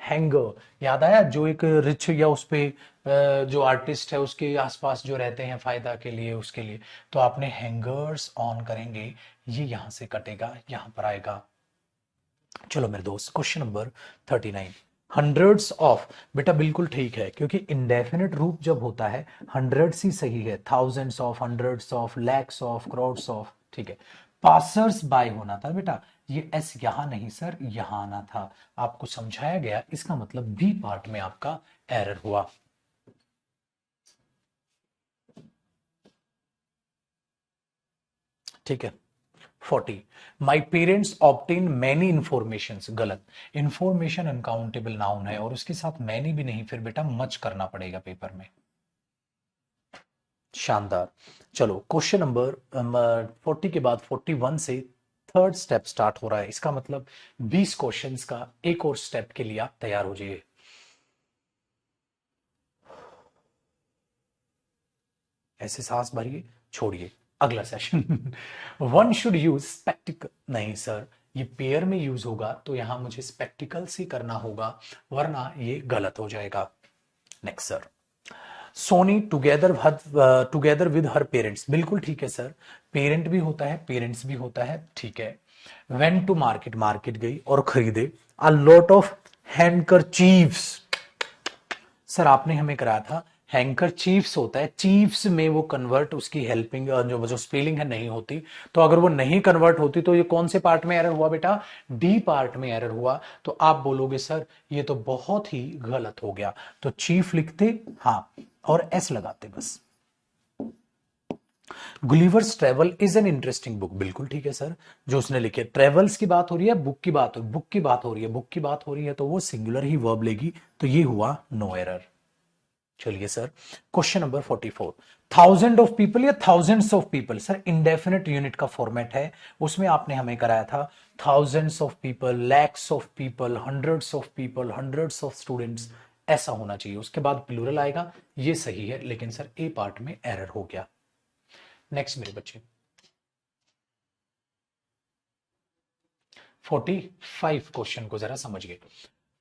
S1: हैंगर, याद आया, जो एक रिच या उस पे जो आर्टिस्ट है उसके आसपास जो रहते हैं फायदा के लिए, उसके लिए, तो आपने हैंगर्स ऑन करेंगे, ये यहां से कटेगा, यहां पर आएगा। चलो मेरे दोस्त, क्वेश्चन नंबर 39, हंड्रेड्स ऑफ, बेटा बिल्कुल ठीक है, क्योंकि इंडेफिनिट रूप जब होता है हंड्रेड्स ही सही है, thousands of, hundreds of, lakhs of, crores of, ठीक है। पासर्स बाय होना था बेटा, ये एस यहां नहीं सर, यहां आना था, आपको समझाया गया, इसका मतलब बी पार्ट में आपका एरर हुआ। ठीक है, 40, my parents obtain many information, गलत। इंफॉर्मेशन अनकाउंटेबल नाउन है और उसके साथ मैनी भी नहीं, फिर बेटा मच करना पड़ेगा पेपर में। शानदार। चलो क्वेश्चन नंबर 40 के बाद 41 से थर्ड स्टेप स्टार्ट हो रहा है। इसका मतलब 20 क्वेश्चंस का एक और स्टेप के लिए आप तैयार हो जाइए। ऐसे सांस भरिए, छोड़िए, अगला session. One should use spectacled, नहीं सर ये पेयर में यूज होगा तो यहां मुझे स्पेक्टिकल से करना होगा, वरना ये गलत हो जाएगा। Next sir, Soni together with her parents, बिल्कुल ठीक है सर। पेरेंट भी होता है, पेरेंट्स भी होता है, ठीक है। वेंट टू मार्केट, मार्केट गई और खरीदे अ लॉट ऑफ हैंडकरचीफ्स। सर आपने हमें कराया था हैंकर चीफ्स होता है, चीफ्स में वो कन्वर्ट उसकी हेल्पिंग जो जो स्पेलिंग है नहीं होती, तो अगर वो नहीं कन्वर्ट होती तो ये कौन से पार्ट में एरर हुआ बेटा, डी पार्ट में एरर हुआ। तो आप बोलोगे सर ये तो बहुत ही गलत हो गया, तो चीफ लिखते हाँ और एस लगाते बस। Gulliver's travel is an interesting book, बिल्कुल ठीक है सर। जो उसने लिखे, ट्रेवल्स की बात हो रही है, बुक की बात हो, बुक की बात हो रही है, बुक की बात हो रही है, तो वो सिंगुलर ही वर्ब लेगी, तो ये हुआ नो एरर। चलिए sir, question number 44, thousand of people या thousands of people, sir indefinite unit का फॉर्मेट है, उसमें आपने हमें कराया था thousands of people, lakhs of people, hundreds of people, hundreds of students, ऐसा होना चाहिए। उसके बाद प्लूरल आएगा, ये सही है, लेकिन सर ए पार्ट में एरर हो गया। नेक्स्ट मेरे बच्चे, 45 क्वेश्चन को जरा समझ गए।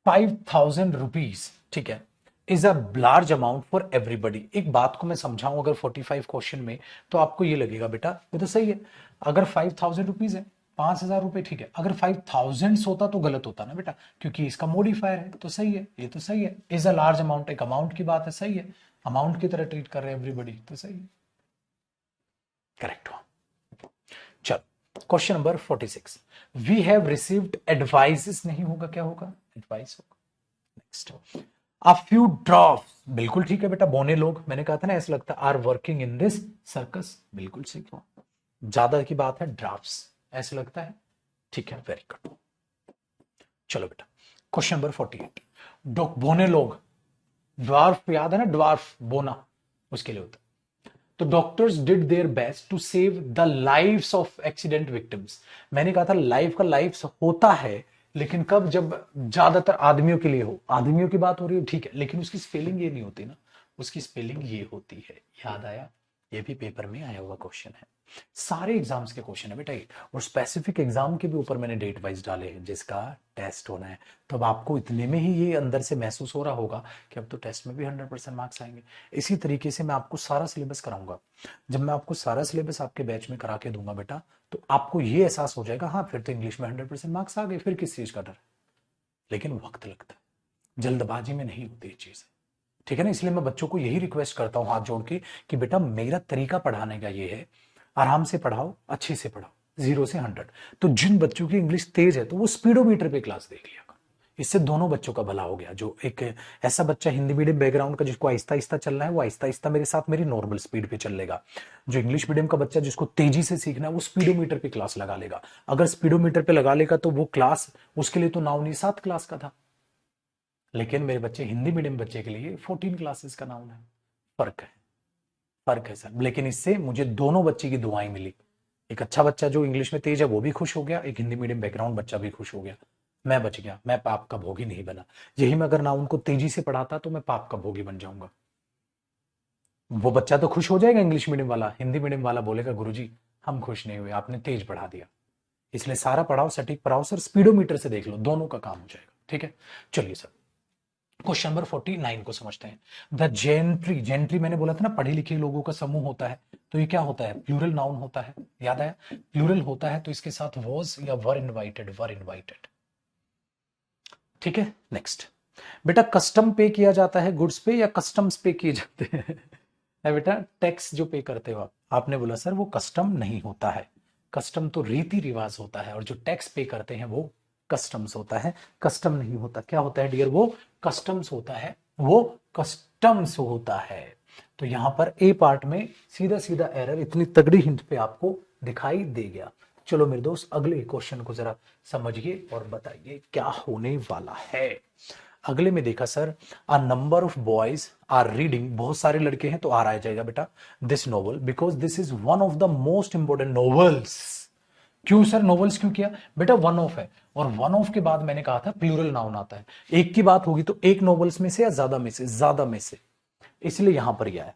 S1: 5,000 रुपीज, ठीक है, is a large amount for everybody. एक बात को मैं समझाऊं अगर 45 क्वेश्चन में, तो आपको ये लगेगा बेटा ये तो सही है, अगर 5,000 रुपीज है, 5,000 रुपए, ठीक है। अगर 5,000 होता तो गलत होता ना बेटा, क्योंकि इसका मॉडिफायर है, तो सही है, ये तो सही है। इज अ लार्ज अमाउंट एक अमाउंट की बात है, सही है, अमाउंट की तरह ट्रीट कर रहे हैं एवरीबडी, तो सही है, करेक्ट हुआ। चलो question number 46, we have received advices, नहीं होगा, क्या होगा, एडवाइस होगा। नेक्स्ट, अ फ्यू ड्राफ्ट, बिल्कुल ठीक है बेटा। बोने लोग, मैंने कहा था ना ऐसा लगता है, are working in this circus, बिल्कुल सही हुआ। ज्यादा की बात है, ड्राफ्ट्स, ऐसा लगता है, ठीक है, वेरी गुड। चलो बेटा, क्वेश्चन नंबर 48, बोने लोग, ड्वार्फ याद है ना, ड्वार्फ बोना उसके लिए होता है। तो doctors did their best to save the lives of accident victims. मैंने कहा था लाइफ का लाइफ होता है, लेकिन कब, जब ज्यादातर आदमियों के लिए हो, आदमियों की बात हो रही है, ठीक है, लेकिन उसकी स्पेलिंग ये नहीं होती ना, उसकी स्पेलिंग ये होती है, याद आया, ये भी पेपर में आया हुआ क्वेश्चन है, सारे एग्जाम्स के क्वेश्चन है बेटा ये, और स्पेसिफिक एग्जाम के भी ऊपर मैंने डेट वाइज डाले हैं जिसका टेस्ट होना है। तो अब आपको इतने में ही ये अंदर से महसूस हो रहा होगा कि अब तो टेस्ट में भी 100% मार्क्स आएंगे। इसी तरीके से मैं आपको सारा सिलेबस कराऊंगा। जब मैं आपको सारा सिलेबस आपके बैच में करा के दूंगा बेटा, तो आपको ये एहसास हो जाएगा, हाँ फिर तो इंग्लिश में 100% मार्क्स आ गए, फिर किस चीज का डर। लेकिन वक्त लगता है, जल्दबाजी में नहीं होती ये चीज, ठीक है ना। इसलिए मैं बच्चों को यही रिक्वेस्ट करता हूं हाथ जोड़ के कि बेटा मेरा तरीका पढ़ाने का ये है, आराम से पढ़ाओ, अच्छे से पढ़ाओ, 0 से 100। तो जिन बच्चों की इंग्लिश तेज है तो वो स्पीडोमीटर पे क्लास देख लिया करो, इससे दोनों बच्चों का भला हो गया। जो एक ऐसा बच्चा हिंदी मीडियम बैकग्राउंड का जिसको आहिस्ता आहिस्ता चलना है, वो आहिस्ता आहिस्ता मेरे साथ मेरी नॉर्मल स्पीड पे चल लेगा। जो इंग्लिश मीडियम का बच्चा जिसको तेजी से सीखना है, वो स्पीडोमीटर पे क्लास लगा लेगा। अगर स्पीडोमीटर पे लगा लेगा तो वो क्लास उसके लिए तो 9 नहीं 7 क्लास का था, लेकिन मेरे बच्चे हिंदी मीडियम बच्चे के लिए 14 क्लासेस का नाउन है। फर्क है, फर्क है सर। लेकिन इससे मुझे दोनों बच्चे की दुआएं मिली, एक अच्छा बच्चा जो इंग्लिश में तेज है वो भी खुश हो गया, एक हिंदी मीडियम बैकग्राउंड बच्चा भी खुश हो गया। मैं बच गया, मैं पाप का भोगी नहीं बना। यही मैं अगर नाउन को तेजी से पढ़ाता तो मैं पाप का भोगी बन जाऊंगा। वो बच्चा तो खुश हो जाएगा इंग्लिश मीडियम वाला, हिंदी मीडियम वाला बोलेगा गुरुजी हम खुश नहीं हुए, आपने तेज पढ़ा दिया। इसलिए सारा पढ़ाओ, सटीक पढ़ाओ सर, स्पीडोमीटर से देख लो, दोनों का काम हो जाएगा, ठीक है। चलिए सर, क्वेश्चन नंबर 49 को समझते हैं। द जेंट्री, जेंट्री मैंने बोला था ना पढ़े लिखे लोगों का समूह होता है, तो ये क्या होता है, प्लूरल नाउन होता है, याद आया, प्लूरल होता है तो इसके साथ वॉज या वर इनवाइटेड, वर इनवाइटेड, ठीक है। नेक्स्ट, बेटा कस्टम पे किया जाता है गुड्स पे या कस्टम्स पे किए जाते हैं? है बेटा, टैक्स जो पे करते हो आपने बोला सर वो कस्टम नहीं होता है, कस्टम तो रीति रिवाज होता है, और जो टैक्स पे करते हैं वो कस्टम्स होता है, कस्टम नहीं होता। क्या होता है डियर, वो कस्टम्स होता है, वो कस्टम्स होता है। तो यहां पर ए पार्ट में सीधा सीधा एरर, इतनी तगड़ी हिंट पे आपको दिखाई दे गया। चलो मेरे दोस्त अगले क्वेश्चन को जरा समझिए और बताइए क्या होने वाला है। अगले में देखा sir, a number of boys are reading, बहुत सारे लड़के हैं तो आ जाएगा बेटा this novel because this is one of the most important novels. क्यों सर नोवेल्स क्यों किया बेटा, वन ऑफ है और वन ऑफ के बाद मैंने कहा था प्लूरल नाउन आता है, एक की बात होगी तो एक नोवेल्स में से या ज्यादा में से, ज्यादा में से, इसलिए यहां पर यह है।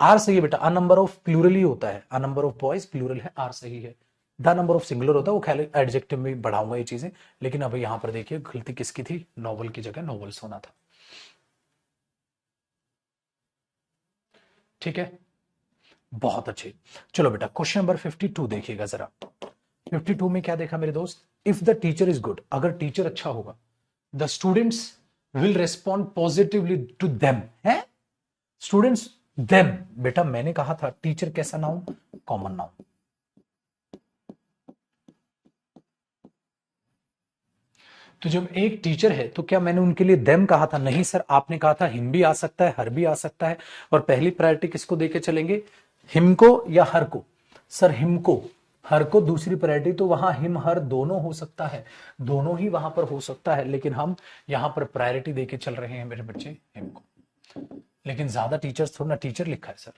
S1: आर सही है बेटा, अ नंबर ऑफ प्लूरल ही होता है, a number of boys plural है, आर सही है। द नंबर ऑफ सिंगुलर होता है, वो ख्याल एडजेक्टिव में बढ़ाऊंगा ये चीजें, लेकिन अब यहां पर देखिए गलती किसकी थी, नॉवल की जगह नॉवेल्स होना था। ठीक है, बहुत अच्छे। चलो बेटा क्वेश्चन नंबर 52 देखिएगा जरा। 52 में क्या देखा मेरे दोस्त, if the teacher is good, अगर टीचर अच्छा होगा, the students will respond positively to them, है स्टूडेंट्स देम, बेटा मैंने कहा था टीचर कैसा नाउन, कॉमन नाउन। तो जब एक टीचर है तो क्या मैंने उनके लिए देम कहा था, नहीं सर, आपने कहा था हिम भी आ सकता है, हर भी आ सकता है, और पहली प्रायोरिटी किसको देके चलेंगे, हिम को या हर को, सर हिम को, हर को दूसरी प्रायोरिटी, तो वहां हिम हर दोनों हो सकता है, दोनों ही वहां पर हो सकता है, लेकिन हम यहां पर प्रायोरिटी देके चल रहे हैं मेरे बच्चे हिम को, लेकिन ज्यादा टीचर्स थोड़ा ना टीचर लिखा है सर।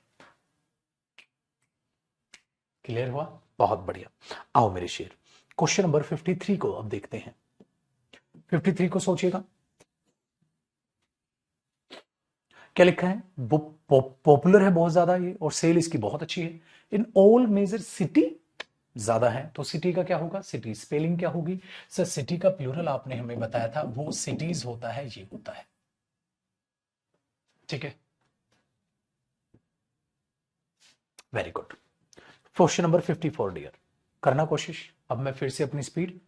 S1: क्लियर हुआ, बहुत बढ़िया। आओ मेरे शेर, क्वेश्चन नंबर 53 को अब देखते हैं। 53 को सोचिएगा क्या लिखा है, पॉपुलर है बहुत ज्यादा ये, और सेल इसकी बहुत अच्छी है, इन ऑल मेजर सिटी ज्यादा है, तो सिटी का क्या होगा, सिटी स्पेलिंग क्या होगी सर, सिटी का प्लूरल आपने हमें बताया था वो सिटीज होता है, ये होता है, ठीक है, very good. Question number 54 dear, करना कोशिश, अब मैं फिर से अपनी स्पीड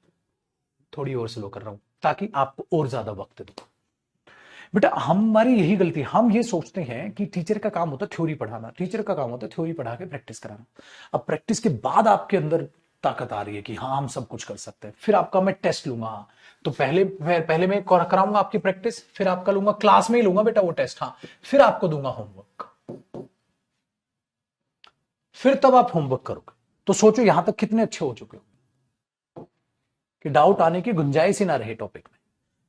S1: थोड़ी और स्लो कर रहा हूं ताकि आपको और ज्यादा वक्त दूं। बेटा हमारी यही गलती, हम ये सोचते हैं कि टीचर का काम होता है थ्योरी पढ़ाना, टीचर का काम होता है थ्योरी पढ़ा के प्रैक्टिस कराना, अब प्रैक्टिस के बाद आपके अंदर ताकत आ रही है कि हाँ हम सब कुछ कर सकते हैं, फिर आपका मैं टेस्ट लूंगा, हाँ तो पहले मैं कराऊंगा आपकी प्रैक्टिस, फिर आपका लूंगा क्लास में ही लूंगा बेटा वो टेस्ट, हाँ फिर आपको दूंगा होमवर्क, फिर तब आप होमवर्क करोगे, तो सोचो यहां तक कितने अच्छे हो चुके हो कि डाउट आने की गुंजाइश ही ना रहे टॉपिक में।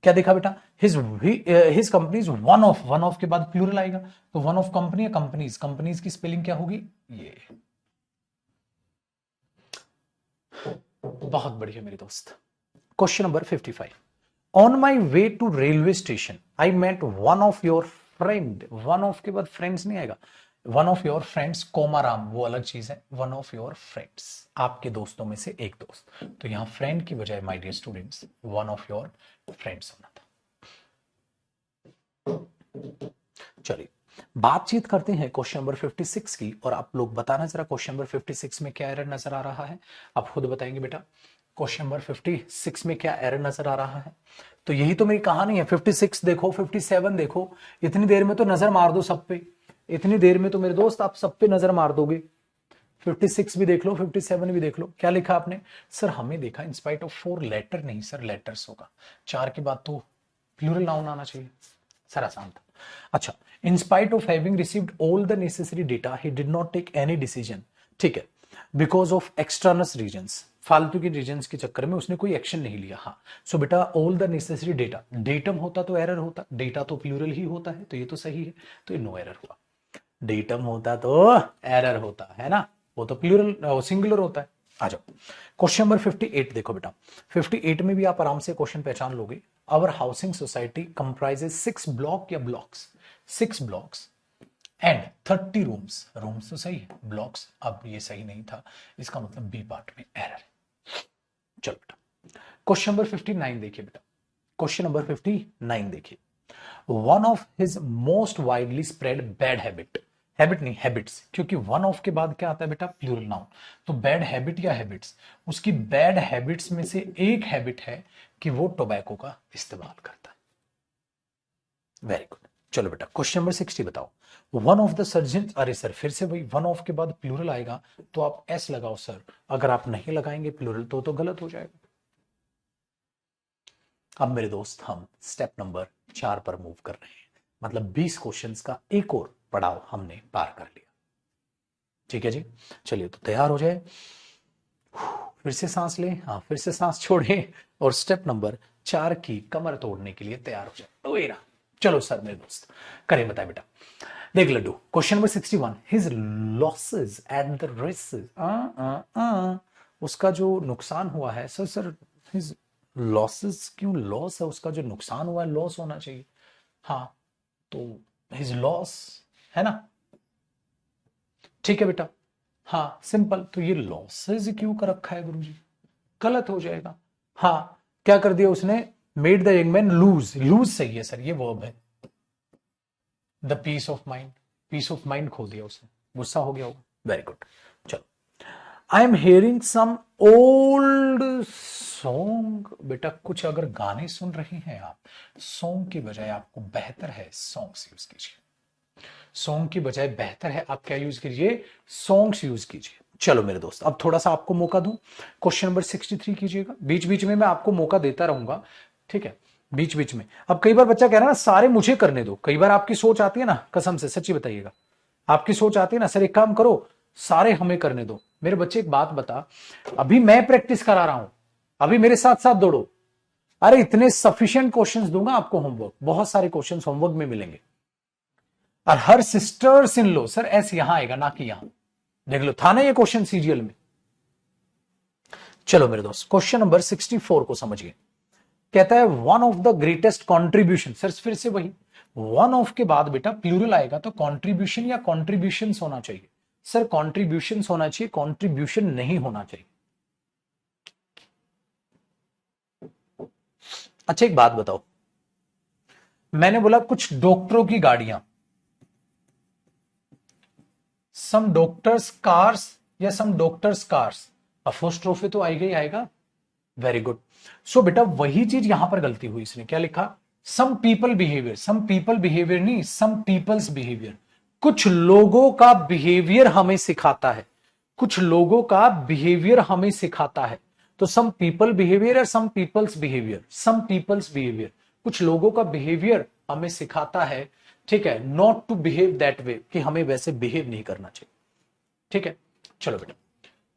S1: क्या देखा बेटा, हिज कंपनीज, वन ऑफ के बाद प्लूरल आएगा, तो वन ऑफ कंपनी या कंपनीज, कंपनीज की स्पेलिंग क्या होगी, ये, बहुत बढ़िया मेरे दोस्त। Question number 55, on my way to railway station I met one of your friend, one of के बाद फ्रेंड्स नहीं आएगा, वन ऑफ योर फ्रेंड्स कोमाराम वो अलग चीज है, वन ऑफ योर फ्रेंड्स आपके दोस्तों में से एक दोस्त, तो यहां फ्रेंड की बजाय my dear students one of your friends होना था। चलिए बातचीत करते हैं क्वेश्चन नंबर 56 की, और आप लोग बताना जरा क्वेश्चन नंबर 56 में क्या एरर नजर आ रहा है, आप खुद बताएंगे बेटा क्वेश्चन नंबर 56 में क्या एरर नजर आ रहा है। तो यही तो मेरी कहानी है, 56 देखो 57 देखो, इतनी देर में तो नजर मार दो सब पे, इतनी देर में तो मेरे दोस्त आप सब पे नजर मार दोगे, 56 भी देख लो 57 भी देख लो। क्या लिखा आपने, सर हमें देखा इंस्पाइट ऑफ 4 लेटर, नहीं सर लेटर्स होगा, 4 के बाद तो प्लूरल नाउन आना चाहिए, सर आसान था। अच्छा, in spite of having received all the necessary data he did not take any decision, ठीक है, बिकॉज ऑफ एक्सटर्नस रीजंस, फालतू के रीजंस के चक्कर में उसने कोई एक्शन नहीं लिया, हाँ सो बेटा all the necessary data, datum होता तो एरर होता, डेटा तो प्लूरल ही होता है, तो ये तो सही है, तो ये नो एरर हुआ, डेटम होता तो एरर होता है ना, वो तो प्लूरल सिंगुलर होता है। आ जाओ क्वेश्चन नंबर 58 देखो बेटा, 58 में भी आप आराम से क्वेश्चन पहचान लोगे। Our housing society comprises 6 block या blocks, 6 blocks and 30 rooms, rooms तो सही है, ब्लॉक्स अब ये सही नहीं था, इसका मतलब बी पार्ट में एरर है। चलो बेटा क्वेश्चन नंबर 59 देखिए बेटा, क्वेश्चन नंबर 59 देखिए, one of his most widely spread bad habit, habit नहीं हैबिट्स, क्योंकि वन ऑफ के बाद क्या आता है बेटा प्लूरल नाउन, तो बैड हैबिट या हैबिट्स, उसकी बैड हैबिट्स में से एक हैबिट है कि वो टोबैको का इस्तेमाल करता है, वेरी गुड। चलो बेटा क्वेश्चन नंबर 60 बताओ, वन ऑफ द सर्जन, अरे सर फिर से वही वन ऑफ के बाद प्लूरल आएगा तो आप एस लगाओ सर, अगर आप नहीं लगाएंगे प्लूरल तो गलत हो जाएगा। अब मेरे दोस्त हम स्टेप नंबर 4 पर मूव कर रहे हैं, मतलब 20 क्वेश्चंस का एक और पड़ाव हमने पार कर लिया, ठीक है जी। चलिए तो तैयार हो जाए, फिर से सांस लें, हाँ फिर से सांस छोड़ें और स्टेप नंबर 4 की कमर तोड़ने के लिए तैयार हो जाए। चलो सर मेरे दोस्त करें, बताए बेटा। देख laddu, question number 61, his losses at the races, उसका जो नुकसान हुआ है, सर हिज लॉसेस क्यों लॉस है, उसका जो नुकसान हुआ है लॉस होना चाहिए। हाँ तो हिज लॉस है ना, ठीक है बेटा। हाँ सिंपल, तो ये लॉसेज क्यों कर रखा है गुरुजी, गलत हो जाएगा। हाँ क्या कर दिया उसने, made the young man lose, lose सही है सर, ये वर्ब है। The peace of mind, peace of mind खो दिया उसने, गुस्सा हो गया होगा। Very good. चलो, I am hearing some old song, बेटा कुछ अगर गाने सुन रहे हैं आप, सॉन्ग की बजाय आपको बेहतर है सॉन्ग्स यूज कीजिए, सॉन्ग की बजाय बेहतर है आप क्या यूज कीजिए, सॉन्ग्स यूज कीजिए। चलो मेरे दोस्त, अब थोड़ा सा आपको मौका दूं, क्वेश्चन नंबर 63 कीजिएगा, बीच बीच में मैं आपको मौका देता रहूंगा, ठीक है, बीच बीच में। अब कई बार बच्चा कह रहा है ना सारे मुझे करने दो, कई बार आपकी सोच आती है ना, कसम से सच्ची बताइएगा, आपकी सोच आती है ना सर एक काम करो सारे हमें करने दो। मेरे बच्चे एक बात बता, अभी मैं प्रैक्टिस करा रहा हूं, अभी मेरे साथ साथ दौड़ो, अरे इतने सफिशिएंट क्वेश्चंस दूंगा आपको होमवर्क, बहुत सारे क्वेश्चंस होमवर्क में मिलेंगे। और हर सिस्टर्स इन लो, सर एस यहां आएगा ना कि यहां, देख लो था ना ये क्वेश्चन सीरियल में। चलो मेरे दोस्त, क्वेश्चन नंबर 64 को समझिए, कहता है one of the greatest contribution, sir फिर से वही, वन ऑफ के बाद बेटा प्लूरल आएगा तो कॉन्ट्रीब्यूशन या कॉन्ट्रीब्यूशन होना चाहिए, सर कॉन्ट्रीब्यूशन होना चाहिए, कॉन्ट्रीब्यूशन नहीं होना चाहिए। अच्छा एक बात बताओ, मैंने बोला कुछ डॉक्टरों की गाड़ियां, सम डॉक्टर्स कार्स या सम डॉक्टर्स कार्स, अपोस्ट्रोफी तो आएगा ही आएगा। Very good. सो बेटा वही चीज यहां पर गलती हुई, इसने क्या लिखा, some people behaviour, some people behaviour नहीं, सम पीपल्स बिहेवियर, कुछ लोगों का बिहेवियर हमें सिखाता है, कुछ लोगों का बिहेवियर हमें सिखाता है, तो सम पीपल बिहेवियर या some peoples behaviour, some peoples behaviour, कुछ लोगों का बिहेवियर हमें सिखाता है, ठीक है, not to behave that way, कि हमें वैसे बिहेव नहीं करना चाहिए, ठीक है। चलो बेटा,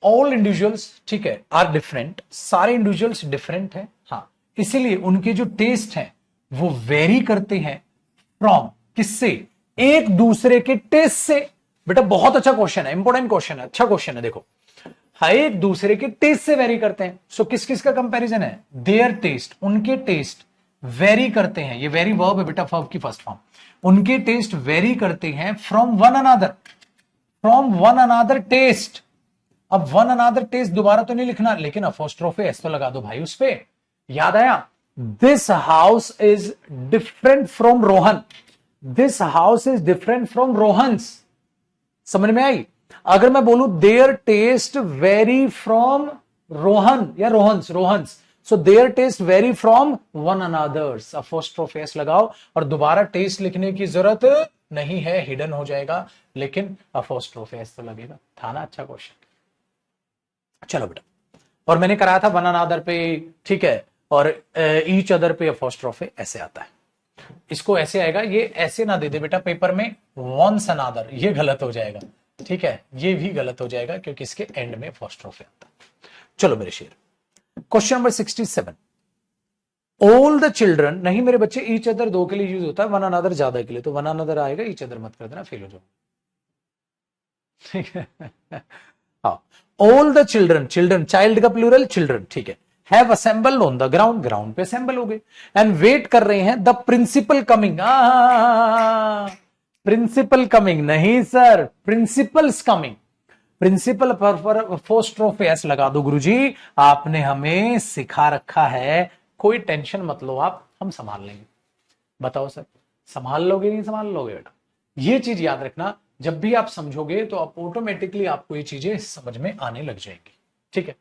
S1: ऑल इंडिविजुअल्स, ठीक है, आर डिफरेंट, सारे इंडिविजुअल्स डिफरेंट हैं, हाँ, इसीलिए उनके जो टेस्ट हैं वो वेरी करते हैं फ्रॉम, किससे, एक दूसरे के टेस्ट से। बेटा बहुत अच्छा क्वेश्चन है, इंपॉर्टेंट क्वेश्चन है, अच्छा क्वेश्चन है, देखो हाँ एक दूसरे के टेस्ट से वेरी करते हैं। सो किस किस का कंपैरिजन है, देयर टेस्ट, उनके टेस्ट वेरी करते हैं, ये वेरी वर्ब है बेटा, वर्ब की फर्स्ट फॉर्म, उनके टेस्ट वेरी करते हैं from one another, from one another test. अब वन अनदर टेस्ट दोबारा तो नहीं लिखना, लेकिन अपोस्ट्रोफे एस तो लगा दो भाई उस पे, याद आया, this house is different from Rohan, this house is different from Rohan's, समझ में आई। अगर मैं बोलूं their taste vary from Rohan या Rohan's, Rohan's, so their taste vary from one another's, apostrophe S लगाओ, और दोबारा टेस्ट लिखने की जरूरत नहीं है, हिडन हो जाएगा, लेकिन अपोस्ट्रोफे एस तो लगेगा, था ना अच्छा क्वेश्चन। चलो बेटा, और मैंने कराया था वन अनदर पे, ठीक है, और ईच अदर पे अपोस्ट्रोफे ऐसे आता है, इसको ऐसे आएगा, ये ऐसे ना दे दे बेटा पेपर में वंस अनदर, ये गलत हो जाएगा, ठीक है, ये भी गलत हो जाएगा क्योंकि इसके एंड में अपोस्ट्रोफे आता है। चलो मेरे शेर, question number 67, all the children, नहीं मेरे बच्चे ईच अदर दो के लिए यूज होता है, वन अनदर ज्यादा के लिए, तो वन अनदर आएगा, ईच अदर मत कर देना, फेल हो जाओ, ठीक है। हाँ, all the children, children child का प्लूरल चिल्ड्रन, ठीक है, have assembled on the ground, ground पे असेंबल हो गए, एंड वेट कर रहे हैं the principal coming, principal coming नहीं सर, प्रिंसिपल्स कमिंग, प्रिंसिपल पर अपोस्ट्रोफे एस लगा दो गुरुजी, आपने हमें सिखा रखा है, कोई टेंशन मत लो आप, हम संभाल लेंगे। बताओ सर संभाल लोगे नहीं संभाल लोगे बेटा, ये चीज याद रखना, जब भी आप समझोगे तो आप ऑटोमेटिकली आपको ये चीजें समझ में आने लग जाएंगी, ठीक है।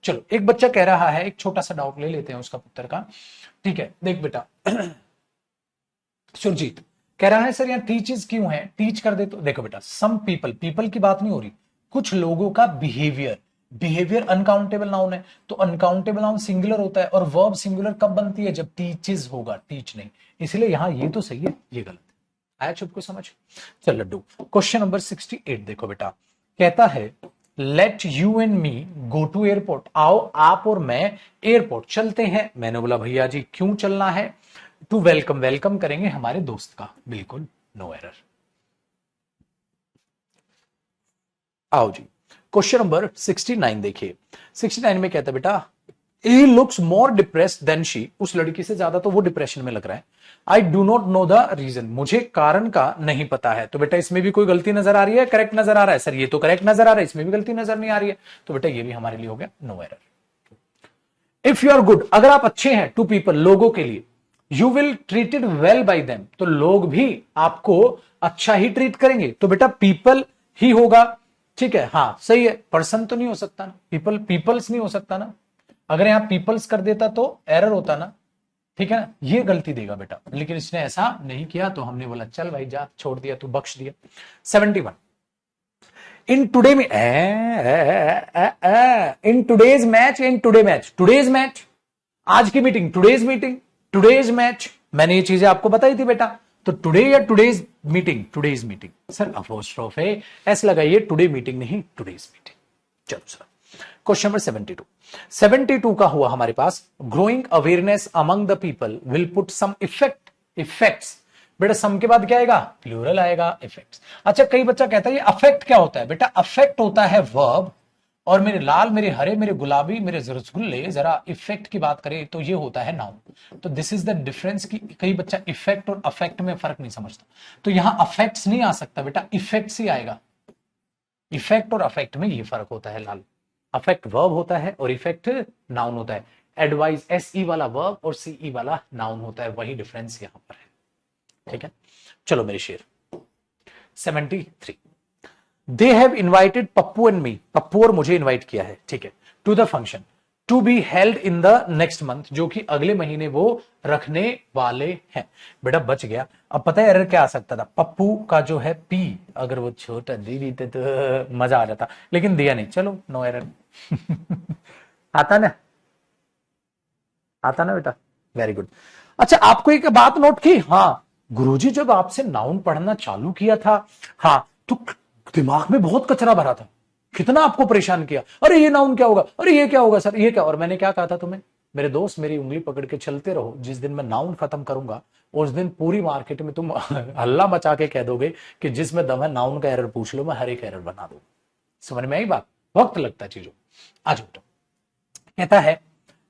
S1: चलो एक बच्चा कह रहा है, एक छोटा सा डाउट ले लेते हैं उसका पुत्र का, ठीक है, देख बेटा सुरजीत कह रहा है सर यहाँ टीचेस क्यों है, टीच कर दे तो, देखो बेटा सम पीपल, पीपल की बात नहीं हो रही, कुछ लोगों का बिहेवियर, बिहेवियर अनकाउंटेबल नाउन है, तो अनकाउंटेबल नाउन सिंगुलर होता है, और वर्ब सिंगुलर कब बनती है, जब टीचेस होगा, टीच नहीं, इसलिए यहां ये तो सही है, ये गलत है, आया चुप को समझ। चल लड्डू, क्वेश्चन नंबर 68 देखो बेटा, कहता है let you and me go to airport, आओ आप और मैं एयरपोर्ट चलते हैं। मैंने बोला भैया जी क्यों चलना है? टू वेलकम, वेलकम करेंगे हमारे दोस्त का। बिल्कुल नो एरर। आओ जी, क्वेश्चन नंबर 69 देखिए। 69 में कहता है बेटा he looks more depressed than she, उस लड़की से ज्यादा तो वो डिप्रेशन में लग रहा है। I do not know the reason, मुझे कारण का नहीं पता है। तो बेटा इसमें भी कोई गलती नजर आ रही है, करेक्ट नजर आ रहा है? सर ये तो करेक्ट नजर आ रहा है, इसमें भी गलती नजर नहीं आ रही है, तो बेटा ये भी हमारे लिए हो गया no error. If you are good, अगर आप अच्छे हैं, टू पीपल, लोगों के लिए, you will treated well by them, तो लोग भी आपको अच्छा ही ट्रीट करेंगे। तो बेटा पीपल ही होगा, ठीक है, हाँ सही है। पर्सन तो नहीं हो सकता ना, पीपल पीपल्स नहीं हो सकता ना, अगर यहां पीपल्स कर देता तो एरर होता ना, ठीक है ना, ये गलती देगा बेटा, लेकिन इसने ऐसा नहीं किया तो हमने बोला चल भाई जा, छोड़ दिया, तू बख्श दिया। 71 इन टुडे में in today's match, in today match, today's match, आज की meeting, today's meeting, today's match, मैंने ये चीजें आपको बताई थी बेटा। तो टुडे या today's meeting? Today's meeting. Sir apostrophe है, एस लगाइए, टुडे मीटिंग नहीं टुडेज मीटिंग। चलो सर, क्वेश्चन नंबर 72। 72 का हुआ हमारे पास, growing awareness among the people will put some effect, effects. बेटा सम के बाद क्या आएगा? प्लूरल आएगा, इफेक्ट्स। अच्छा कई बच्चा कहता है ये अफेक्ट क्या होता है? बेटा अफेक्ट होता है वर्ब, और मेरे लाल, मेरे हरे, मेरे गुलाबी, मेरे रसगुल्ले, जरा इफेक्ट की बात करें तो ये होता है नाउन। तो दिस इज द डिफरेंस कि कई बच्चा इफेक्ट और अफेक्ट में फर्क नहीं समझता, तो यहां अफेक्ट्स नहीं आ सकता बेटा, इफेक्ट्स ही आएगा। इफेक्ट और अफेक्ट में ये फर्क होता है लाल, अफेक्ट वर्ब होता है और इफेक्ट नाउन होता है। एडवाइस एसई वाला वर्ब और सीई वाला नाउन होता है, वही डिफरेंस यहां पर है, ठीक है। चलो मेरे शेर 73, they have invited Pappu and me, Pappu और मुझे इन्वाइट किया है, ठीक है, to the function to be held in the next month, जो कि अगले महीने वो रखने वाले हैं। बेटा बच गया। अब पता है एरर क्या आ सकता था? पप्पू का जो है पी अगर वो छोटा दे देते तो मजा आ जाता, लेकिन दिया नहीं, चलो नो एरर। आता ना, आता ना बेटा, वेरी गुड। अच्छा आपको एक बात नोट की, हाँ गुरुजी जब आपसे नाउन पढ़ना चालू किया था, हाँ तो दिमाग में बहुत कचरा भरा था, कितना आपको परेशान किया, अरे ये नाउन क्या होगा, अरे ये क्या होगा सर, ये क्या। और मैंने क्या कहा था तुम्हें? मेरे दोस्त मेरी उंगली पकड़ के चलते रहो, जिस दिन मैं नाउन खत्म करूंगा उस दिन पूरी मार्केट में तुम हल्ला मचा के कह दोगे कि जिसमें दम है नाउन का एरर पूछ लो, मैं हर एक एरर बना दूं। समझ में आई बात? वक्त लगता है चीजों। आज बेटा कहता है,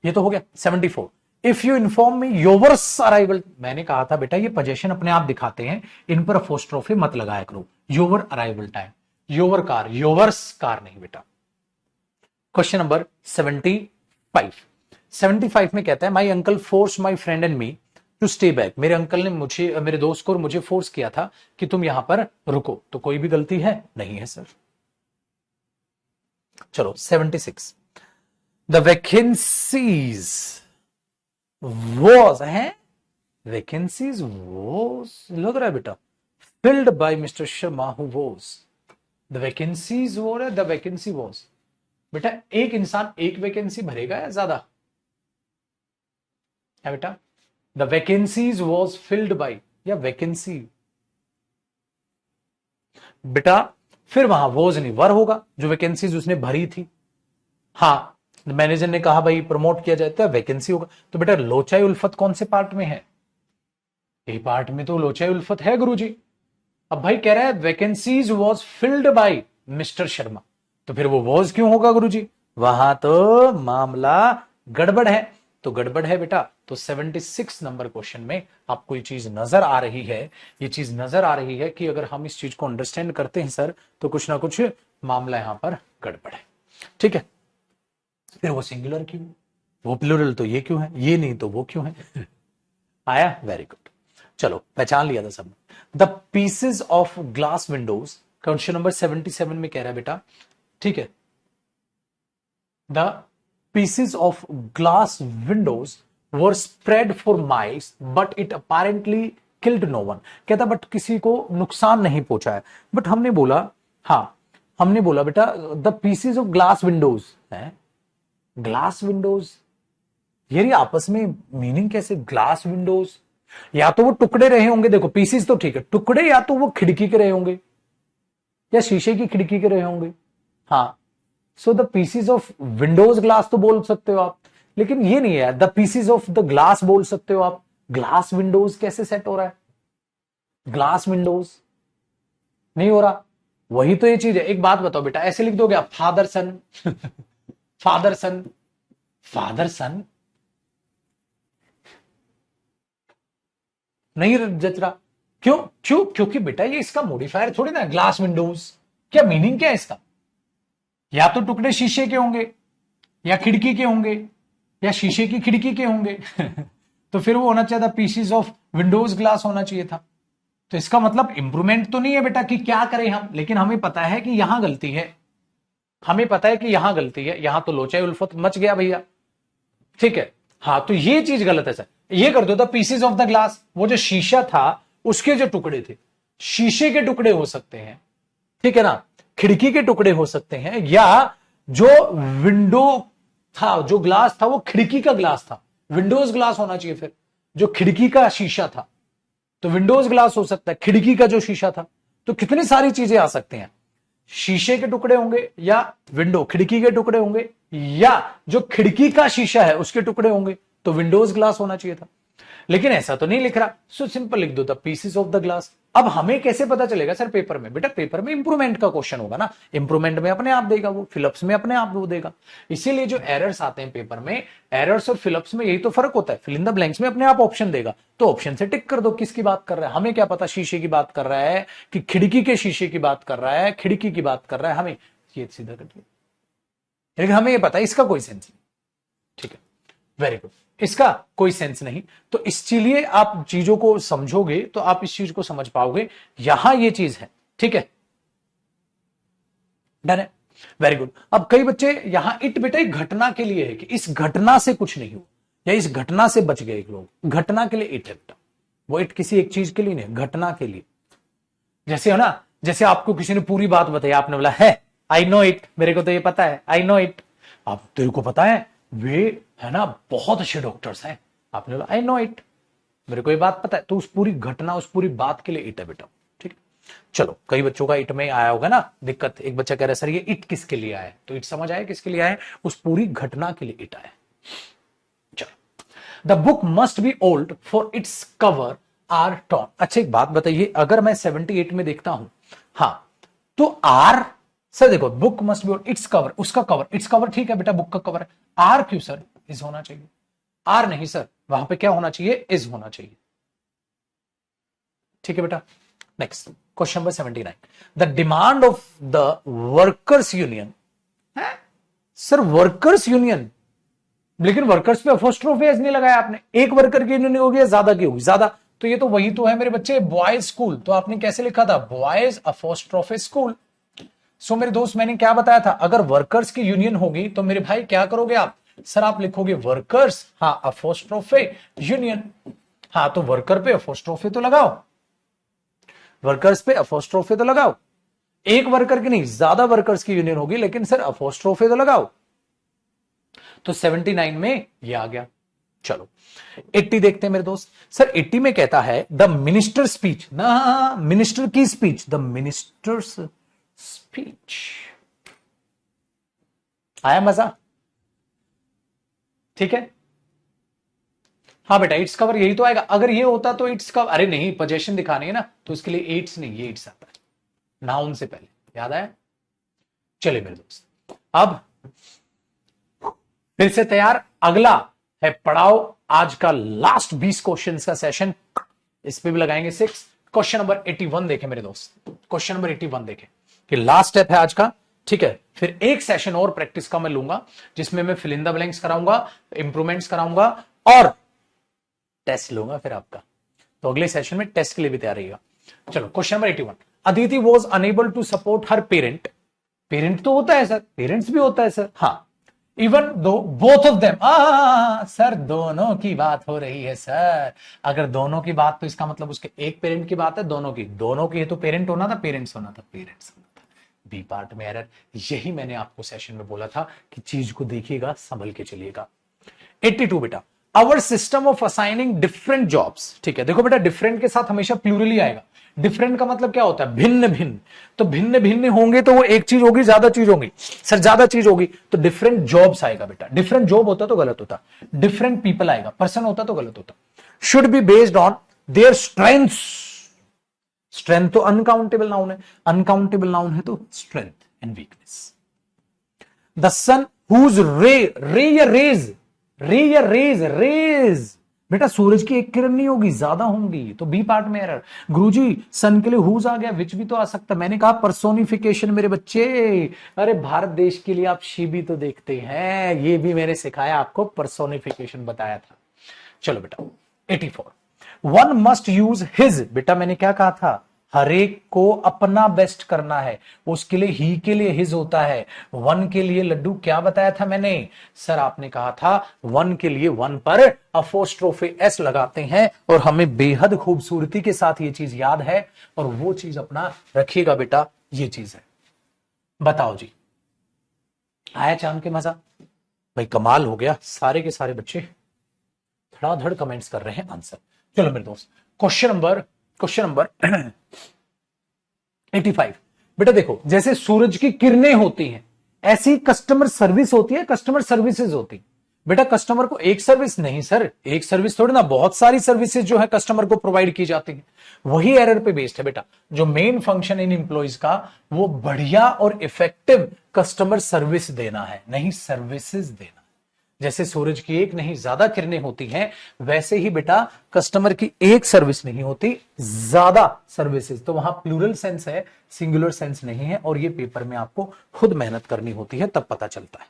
S1: ये तो हो गया 74, if you inform me yours arrival, मैंने कहा था बेटा ये पोजीशन अपने आप दिखाते हैं, इन पर अपोस्ट्रोफी मत लगाया करो। Your arrival time, your car, yours car नहीं बेटा। क्वेश्चन नंबर 75, 75 में कहता है my uncle forces my friend and me to stay back, मेरे अंकल ने मुझे, मेरे दोस्त को और मुझे फोर्स किया था कि तुम यहां पर रुको। तो कोई भी गलती है? नहीं है सर। चलो 76, द वैकेंसीज वॉज है, वैकेंसीज वॉज लग रहा है बेटा filled by mister Sharma who was, the vacancies वो है, द वैकेंसी वॉज। बेटा एक इंसान एक वैकेंसी भरेगा या ज्यादा है बेटा? The vacancies was filled by या वैकेंसी, बेटा फिर वहां वॉज नहीं वर होगा, जो वैकेंसीज उसने भरी थी। हाँ मैनेजर ने कहा भाई प्रमोट किया जाए तो वैकेंसी होगा। तो बेटा लोचाई उल्फत कौन से पार्ट में है? ए पार्ट में तो लोचाई उल्फत है गुरुजी। अब भाई कह रहा है vacancies was filled by mister Sharma, तो फिर वो वॉज क्यों होगा गुरुजी? वहां तो मामला गड़बड़ है, तो गड़बड़ है बेटा। तो 76 नंबर क्वेश्चन में आपको ये चीज नजर आ रही है, ये चीज नजर आ रही है कि अगर हम इस चीज को अंडरस्टैंड करते हैं सर तो कुछ ना कुछ मामला यहां पर गड़बड़ है, ठीक है। फिर वो सिंगुलर क्यों, वो प्लूरल तो ये क्यों है, ये नहीं तो वो क्यों है? आया, वेरी गुड। चलो पहचान लिया था सब। The pieces of glass windows, question number 77 में कह रहा है बेटा, ठीक है, the pieces of glass windows were spread for miles but it apparently killed no one, कहता बट किसी को नुकसान नहीं पहुंचाया। बट हमने बोला, हाँ हमने बोला बेटा the pieces of glass Windows है, ग्लास विंडोज, यार आपस में मीनिंग कैसे? ग्लास विंडोज, या तो वो टुकड़े रहे होंगे, देखो पीसीस तो ठीक है, टुकड़े या तो वो खिड़की के रहे होंगे या शीशे की खिड़की के रहे होंगे, हाँ so the PCs of Windows glass तो बोल सकते हो आप, लेकिन ये नहीं है the PCs of the glass बोल सकते हो आप। ग्लास विंडोज कैसे सेट हो रहा है? ग्लास विंडोज नहीं हो रहा। वही तो ये चीज है। एक बात बताओ बेटा, ऐसे लिख दोगे आप father son father son father son, नहीं जच रहा। क्यों क्यों? क्योंकि बेटा ये इसका मॉडिफायर थोड़ी ना, ग्लास विंडोज। क्या मीनिंग क्या है इसका? या तो टुकड़े शीशे के होंगे, या खिड़की के होंगे, या शीशे की खिड़की के होंगे तो फिर वो होना चाहिए था पीसीज ऑफ विंडोज ग्लास होना चाहिए था। तो इसका मतलब इंप्रूवमेंट तो नहीं है बेटा कि क्या करें हम, लेकिन हमें पता है कि यहां गलती है, हमें पता है कि यहां गलती है, यहां तो लोचा उल्फत मच गया भैया। ठीक है, हाँ तो ये चीज गलत है सर। ये कर दो the pieces of the glass, वो जो शीशा था उसके जो टुकड़े थे, शीशे के टुकड़े हो सकते हैं, ठीक है ना, खिड़की के टुकड़े हो सकते हैं, या जो विंडो था, जो ग्लास था वो खिड़की का ग्लास था, विंडोज ग्लास होना चाहिए फिर, जो खिड़की का शीशा था तो विंडोज ग्लास हो सकता है, खिड़की का जो शीशा था। तो कितनी सारी चीजें आ सकती हैं, शीशे के टुकड़े होंगे, या विंडो खिड़की के टुकड़े होंगे, या जो खिड़की का शीशा है उसके टुकड़े होंगे, तो विंडोज ग्लास होना चाहिए था। लेकिन ऐसा तो नहीं लिख रहा, सो सिंपल लिख दो the pieces of the glass. अब हमें कैसे पता चलेगा सर पेपर में? बेटा पेपर में इंप्रूवमेंट का क्वेश्चन होगा ना, इंप्रूवमेंट में अपने आप देगा वो, फिलअप्स में अपने आप वो देगा। इसीलिए जो एरर्स आते हैं पेपर में, एरर्स और फिलअप्स में यही तो फर्क होता है। फिल इन द ब्लैंक्स में अपने आप ऑप्शन देगा, तो ऑप्शन से टिक कर दो किसकी बात कर रहा है। हमें क्या पता शीशे की बात कर रहा है कि खिड़की के शीशे की बात कर रहा है, खिड़की की बात कर रहा है, हमें ये सीधा कर दिया। लेकिन हमें ये पता है इसका कोई सेंस नहीं। ठीक है, वेरी गुड, इसका कोई सेंस नहीं। तो इसलिए आप चीजों को समझोगे तो आप इस चीज को समझ पाओगे, यहां ये चीज है। ठीक है, डन है, वेरी गुड। अब कई बच्चे यहां इट बेटा एक घटना के लिए है कि इस घटना से कुछ नहीं हुआ, या इस घटना से बच गए लोग, घटना के लिए इट है बेटा। वो इट किसी एक चीज के लिए नहीं, घटना के लिए। जैसे है ना, जैसे आपको किसी ने पूरी बात बताई, आपने बोला है आई नो इट, मेरे को तो ये पता है, आई नो इट। आप तेरे को पता है वे है ना बहुत अच्छे डॉक्टर्स हैं, आपने बोला आई नो इट, मेरे को ये बात पता है। तो उस पूरी घटना, उस पूरी बात के लिए इट है बेटा। ठीक है, चलो कई बच्चों का इट में आया होगा ना दिक्कत। एक बच्चा कह रहा है सर ये इट किसके लिए आया है, तो इट समझ आया किसके लिए आया है, उस पूरी घटना के लिए इट आया। चलो, the book must be old for its cover are torn. अच्छा एक बात बताइए, अगर मैं 78 में देखता हूं, हाँ तो आर, सर देखो book must be old, its cover, उसका कवर, इट्स कवर ठीक है बेटा, बुक का कवर है। आर क्यों सर? इज होना चाहिए। आर नहीं सर, वहां पे क्या होना चाहिए? इज होना चाहिए। ठीक है बेटा, next question number 79, the demand of the workers union है। सर वर्कर्स यूनियन, लेकिन वर्कर्स पे अपोस्ट्रोफी एज नहीं लगाया आपने। एक वर्कर की यूनियन होगी या ज्यादा की होगी? ज्यादा। तो ये तो वही तो है मेरे बच्चे, बॉयज स्कूल। तो आपने कैसे लिखा था? Boys apostrophe school. सो मेरे दोस्त मैंने क्या बताया था, अगर वर्कर्स की यूनियन होगी तो मेरे भाई क्या करोगे आप? सर आप लिखोगे वर्कर्स, हाँ अपोस्ट्रोफी यूनियन। हाँ तो वर्कर पे अपोस्ट्रोफी तो लगाओ, वर्कर्स पे अपोस्ट्रोफी तो लगाओ। एक वर्कर की नहीं, ज्यादा वर्कर्स की यूनियन होगी, लेकिन सर अपोस्ट्रोफी तो लगाओ। तो 79 में ये आ गया। चलो 80 देखते हैं मेरे दोस्त। सर 80 में कहता है द मिनिस्टर स्पीच ना, मिनिस्टर की स्पीच, द मिनिस्टर्स स्पीच। आया मजा? ठीक है, हाँ बेटा इट्स कवर यही तो आएगा। अगर ये होता तो इट्स कवर, अरे नहीं पोजेशन दिखानी है ना, तो इसके लिए इट्स नहीं, ये इट्स आता है नाउन से पहले। याद आया? चलिए मेरे दोस्त, अब फिर से तैयार। अगला है पढ़ाओ आज का लास्ट 20 क्वेश्चंस का सेशन, इस पे भी लगाएंगे 6। क्वेश्चन नंबर 81 देखें मेरे दोस्त, क्वेश्चन नंबर 81 देखें कि लास्ट स्टेप है आज का। ठीक है, फिर एक सेशन और प्रैक्टिस का मैं लूंगा, जिसमें मैं फिल इन द ब्लैंक्स कराऊंगा, इंप्रूवमेंट्स कराऊंगा और टेस्ट लूंगा फिर आपका। तो अगले सेशन में टेस्ट के लिए भी तैयार रहिएगा। चलो question number 81, Aditi was unable to support her parent. Parent तो होता है सर, पेरेंट्स भी होता है सर, हाँ। Even though both of them, sir दोनों की बात हो रही है सर। अगर दोनों की बात तो इसका मतलब उसके एक पेरेंट की बात है, दोनों की, दोनों की है तो पेरेंट होना था, पेरेंट्स होना था, पेरेंट्स होना था। बी पार्ट में एरर, यही मैंने आपको सेशन में बोला था कि चीज को देखिएगा, संभल के चलिएगा। 82 बेटा, our system of assigning different jobs. ठीक है, देखो बेटा डिफरेंट के साथ हमेशा प्लूरल ही आएगा। डिफरेंट का मतलब क्या होता है? भिन्न भिन्न। तो भिन्न भिन्न होंगे तो वो एक चीज होगी, ज्यादा चीज होगी सर, ज्यादा चीज होगी तो डिफरेंट जॉब्स आएगा बेटा। डिफरेंट जॉब होता तो गलत होता, डिफरेंट पीपल आएगा, पर्सन होता तो गलत होता। Should be based on their strengths. Strength तो अनकाउंटेबल नाउन है, अनकाउंटेबल नाउन है तो strength and weakness. The sun whose ray, ray या रेज, रे या रेज, रेज बेटा सूरज की एक किरण नहीं होगी, ज्यादा होंगी, तो बी पार्ट में एरर। गुरुजी सन के लिए हुज आ गया, विच भी तो आ सकता। मैंने कहा पर्सोनिफिकेशन मेरे बच्चे। अरे भारत देश के लिए आप शी भी तो देखते हैं, ये भी मैंने सिखाया आपको, पर्सोनिफिकेशन बताया था। चलो बेटा 84, वन मस्ट यूज हिज। बेटा मैंने क्या कहा था? हरेक को अपना बेस्ट करना है, उसके लिए ही के लिए हिज होता है। वन के लिए लड्डू क्या बताया था मैंने? सर आपने कहा था वन के लिए वन पर अपोस्ट्रोफी एस लगाते हैं, और हमें बेहद खूबसूरती के साथ ये चीज याद है, और वो चीज अपना रखिएगा बेटा, ये चीज है। बताओ जी, आया चांद के मजा? भाई कमाल हो गया, सारे के सारे बच्चे धड़ाधड़ कमेंट्स कर रहे हैं आंसर। चलो मेरे दोस्त, क्वेश्चन नंबर 85। बेटा देखो, जैसे सूरज की किरणें होती हैं, ऐसी कस्टमर सर्विस होती है, कस्टमर सर्विसेज होती। बेटा कस्टमर को एक सर्विस नहीं सर, एक सर्विस थोड़ी ना, बहुत सारी सर्विसेज जो है कस्टमर को प्रोवाइड की जाती है। वही एरर पे बेस्ड है बेटा। जो मेन फंक्शन इन एम्प्लॉइज का, वो बढ़िया और इफेक्टिव कस्टमर सर्विस देना है, नहीं सर्विसेज देना। जैसे सूरज की एक नहीं ज्यादा किरणें होती हैं, वैसे ही बेटा कस्टमर की एक सर्विस नहीं होती, ज्यादा सर्विसेज। तो वहां प्लूरल सेंस है, सिंगुलर सेंस नहीं है, और ये पेपर में आपको खुद मेहनत करनी होती है, तब पता चलता है।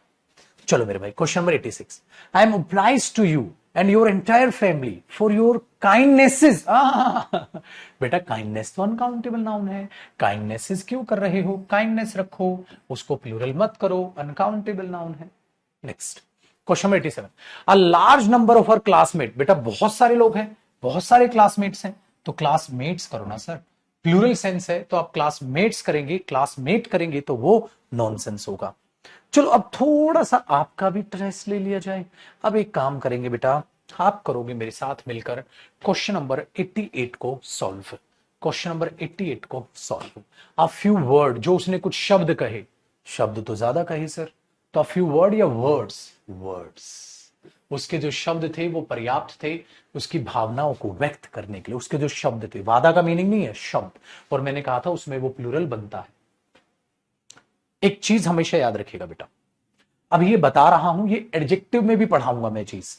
S1: चलो मेरे भाई, question number 86, I am obliged to you and your entire family for your kindnesses. बेटा काइंडनेस तो अनकाउंटेबल नाउन है, काइंडनेसेस क्यों कर रहे हो? काइंडनेस रखो, उसको प्लूरल मत करो, अनकाउंटेबल नाउन है। नेक्स्ट क्वेश्चन 87, a large number of our classmate. बेटा बहुत सारे लोग हैं, बहुत सारे क्लासमेट्स हैं, तो क्लासमेट्स करो ना सर, प्लूरल सेंस है तो आप क्लासमेट्स करेंगे, क्लासमेट करेंगे तो वो नॉनसेंस होगा। चलो अब थोड़ा सा आपका भी ट्रेस ले लिया जाए। अब एक काम करेंगे बेटा, आप करोगे मेरे साथ मिलकर क्वेश्चन नंबर 88 को सॉल्व। क्वेश्चन नंबर 88 को सॉल्व। अ फ्यू वर्ड, जो उसने कुछ शब्द कहे, शब्द तो ज्यादा कहे सर, तो अ फ्यू वर्ड या वर्ड्स? वर्ड्स। उसके जो शब्द थे वो पर्याप्त थे उसकी भावनाओं को व्यक्त करने के लिए। उसके जो शब्द थे, वादा का मीनिंग नहीं है शब्द, और मैंने कहा था उसमें वो प्लूरल बनता है। एक चीज हमेशा याद रखिएगा बेटा, अब ये बता रहा हूं, ये एडजेक्टिव में भी पढ़ाऊंगा मैं चीज,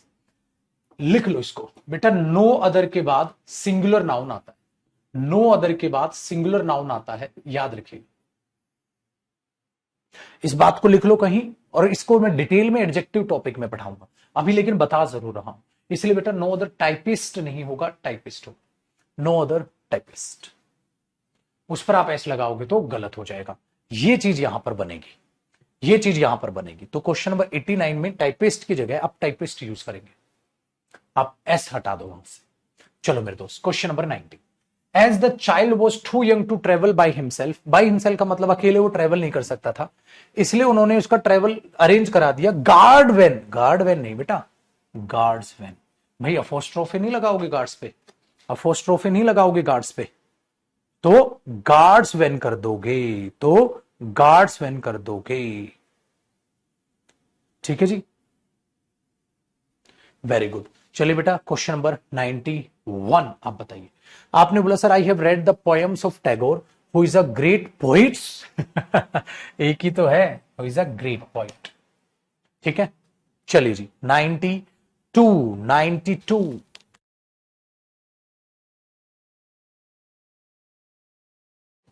S1: लिख लो इसको बेटा। नो अदर के बाद सिंगुलर नाउन आता है, नो अदर के बाद सिंगुलर नाउन आता है, याद रखिएगा। इस बात को लिख लो कहीं, और इसको मैं डिटेल में एडजेक्टिव टॉपिक में पढ़ाऊंगा अभी, लेकिन बता जरूर रहा हूं। इसलिए बेटा नो अदर टाइपिस्ट नहीं होगा, टाइपिस्ट होगा, नो अदर टाइपिस्ट। उस पर आप ऐसे लगाओगे तो गलत हो जाएगा। ये चीज यहां पर बनेगी, ये चीज यहां पर बनेगी। तो क्वेश्चन नंबर 89 में टाइपिस्ट की जगह आप टाइपिस्ट यूज करेंगे, आप एस हटा दो वहां से। चलो मेरे दोस्त, question number 90, as the child was too young to travel by himself. By himself का मतलब अकेले वो ट्रेवल नहीं कर सकता था, इसलिए उन्होंने उसका ट्रेवल अरेंज करा दिया। गार्ड वैन, गार्ड वैन नहीं बेटा, गार्ड्स वैन। भाई अपोस्ट्रोफी नहीं लगाओगे गार्ड्स पे, अपोस्ट्रोफी नहीं लगाओगे गार्ड्स पे, तो गार्ड्स वैन कर दोगे, तो गार्ड्स वैन कर दोगे। ठीक है जी, वेरी गुड। चलिए बेटा क्वेश्चन नंबर 91 आप बताइए। आपने बोला sir I have read the poems of Tagore who is a great poets. एक ही तो है, who is a great poet. ठीक है, चलिए जी 92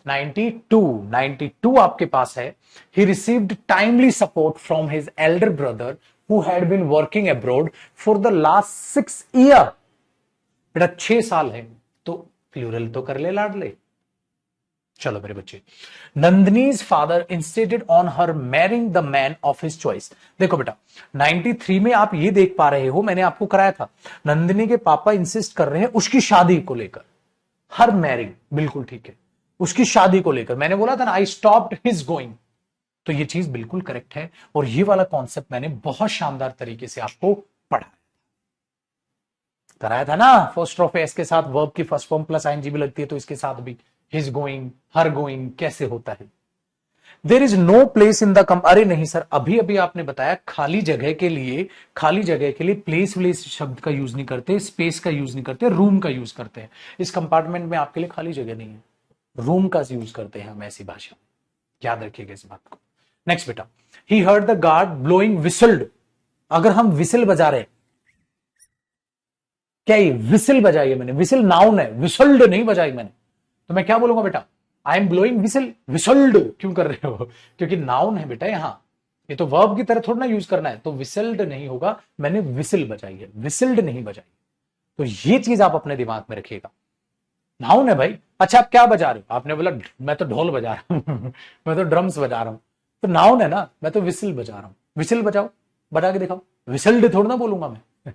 S1: 92 आपके पास है। He received timely support from his elder brother who had been working abroad for the last 6 year. बेटा 6 साल है तो प्लूरल तो कर ले लाडले। चलो मेरे बच्चे, Nandini's father insisted on her marrying the man of his choice. देखो बेटा 93 में आप ये देख पा रहे हो, मैंने आपको कराया था, नंदिनी के पापा इंसिस्ट कर रहे हैं उसकी शादी को लेकर। हर मैरिंग, बिल्कुल ठीक है, उसकी शादी को लेकर। मैंने बोला था ना आई स्टॉप्ड हिज गोइंग, तो ये चीज बिल्कुल करेक्ट है, और ये वाला कॉन्सेप्ट मैंने बहुत शानदार तरीके से आपको पढ़ा। कराया था ना, फर्स्ट ऑफ एस के साथ वर्ब की फर्स्ट फॉर्म प्लस आईएनजी भी लगती है, तो इसके साथ भी हिज गोइंग, हर गोइंग कैसे होता है। There is no place in the come, अरे नहीं सर, अभी अभी आपने बताया खाली जगह के लिए, खाली जगह के लिए प्लेस व्लेस शब्द का यूज नहीं करते, स्पेस का यूज नहीं करते, रूम का यूज करते हैं। इस कंपार्टमेंट में आपके लिए खाली जगह नहीं है, रूम का यूज करते हैं हम ऐसी भाषा। याद रखिएगा इस बात को। नेक्स्ट बेटा, he heard the guard blowing whistled. अगर हम विसल बजा रहे, क्या ये विसल बजाई है मैंने, विसल नाउन है, विसल्ड नहीं बजाई मैंने, तो मैं क्या बोलूंगा बेटा, I am blowing whistle, whistled क्यों कर रहे हो, क्योंकि नाउन है बेटा यहां, ये तो वर्ब की तरह थोड़ा ना यूज करना है, तो विसल्ड नहीं होगा, मैंने विसल बजाई है, विसल्ड नहीं बजाई। तो ये चीज आप अपने दिमाग में रखिएगा, नाउन है भाई। अच्छा आप क्या बजा रहे हो, आपने बोला मैं तो ढोल बजा रहा हूं मैं तो ड्रम्स बजा रहा हूं, तो नाउन है ना, मैं तो विसल बजा रहा हूं, विसल बजाओ, बजा के दिखाओ, विसल्ड थोड़ा ना बोलूंगा मैं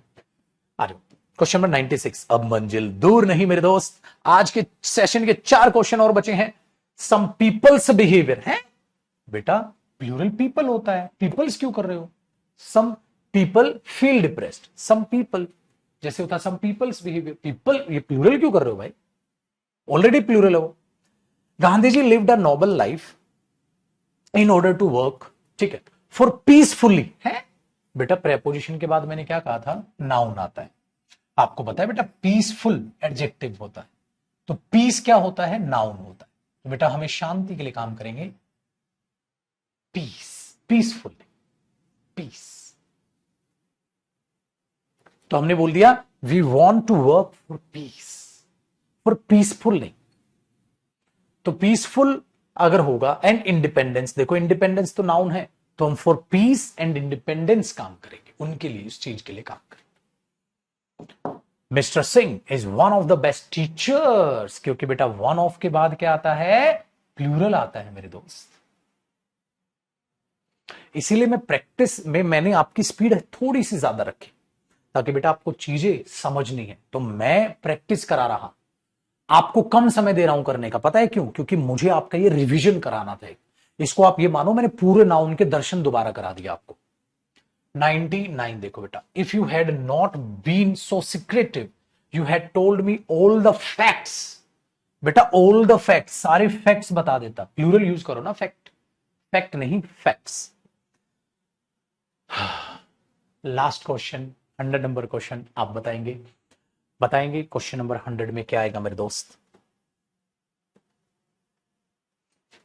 S1: आ जाओ। क्वेश्चन नंबर 96, अब मंजिल दूर नहीं मेरे दोस्त, आज के सेशन के 4 क्वेश्चन और बचे हैं। सम पीपल्स बिहेवियर है बेटा, प्लूरल पीपल होता है, पीपल्स क्यों कर रहे हो, some people feel depressed, some people जैसे होता है सम पीपल्स बिहेवियर, पीपल ये प्लूरल क्यों कर रहे हो भाई, ऑलरेडी प्लूरल है वो। Gandhi ji lived a noble life in order to work, ठीक है, फॉर पीसफुली है बेटा, प्रेपोजिशन के बाद मैंने क्या कहा था, नाउन आता है, आपको पता है बेटा पीसफुल एडजेक्टिव होता है, तो पीस क्या होता है, नाउन होता है, तो बेटा हमें शांति के लिए काम करेंगे, पीस, पीसफुल, पीस। तो हमने बोल दिया we want to work for peace, for peaceful नहीं, तो पीसफुल अगर होगा, एंड इंडिपेंडेंस, देखो इंडिपेंडेंस तो नाउन है, तो हम फॉर पीस एंड इंडिपेंडेंस काम करेंगे, उनके लिए, इस चीज के लिए काम करेंगे। Mister Singh is one of the best teachers, क्योंकि बेटा वन ऑफ के बाद क्या आता है, प्लूरल आता है मेरे दोस्त। इसीलिए मैं प्रैक्टिस में मैंने आपकी स्पीड थोड़ी सी ज्यादा रखी, ताकि बेटा आपको चीजें समझनी है, तो मैं प्रैक्टिस करा रहा, आपको कम समय दे रहा हूं करने का, पता है क्यों, क्योंकि मुझे आपका ये रिवीजन कराना था। इसको आप ये मानो मैंने पूरे नाउन के दर्शन दोबारा करा दिया आपको। 99 देखो बेटा, if you had not been so secretive you had told me all the facts, बेटा ऑल द फैक्ट्स, सारे फैक्ट्स बता देता, प्लूरल यूज करो ना, फैक्ट, फैक्ट नहीं facts. Last question, 100 number question, आप बताएंगे, बताएंगे क्वेश्चन नंबर 100 में क्या आएगा मेरे दोस्त,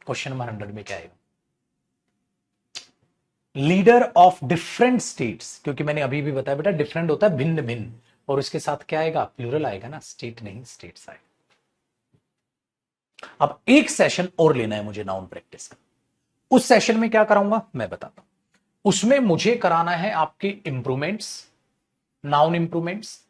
S1: क्वेश्चन नंबर 100 में क्या आएगा, लीडर ऑफ डिफरेंट स्टेट्स, क्योंकि मैंने अभी भी बताया बेटा डिफरेंट होता है भिन्न भिन्न, और उसके साथ क्या आएगा, प्लूरल आएगा ना, स्टेट नहीं स्टेट्स आएगा। अब एक सेशन और लेना है मुझे नाउन प्रैक्टिस का, उस सेशन में क्या कराऊंगा मैं बताता हूं, उसमें मुझे कराना है आपके इंप्रूवमेंट्स, नाउन इंप्रूवमेंट्स,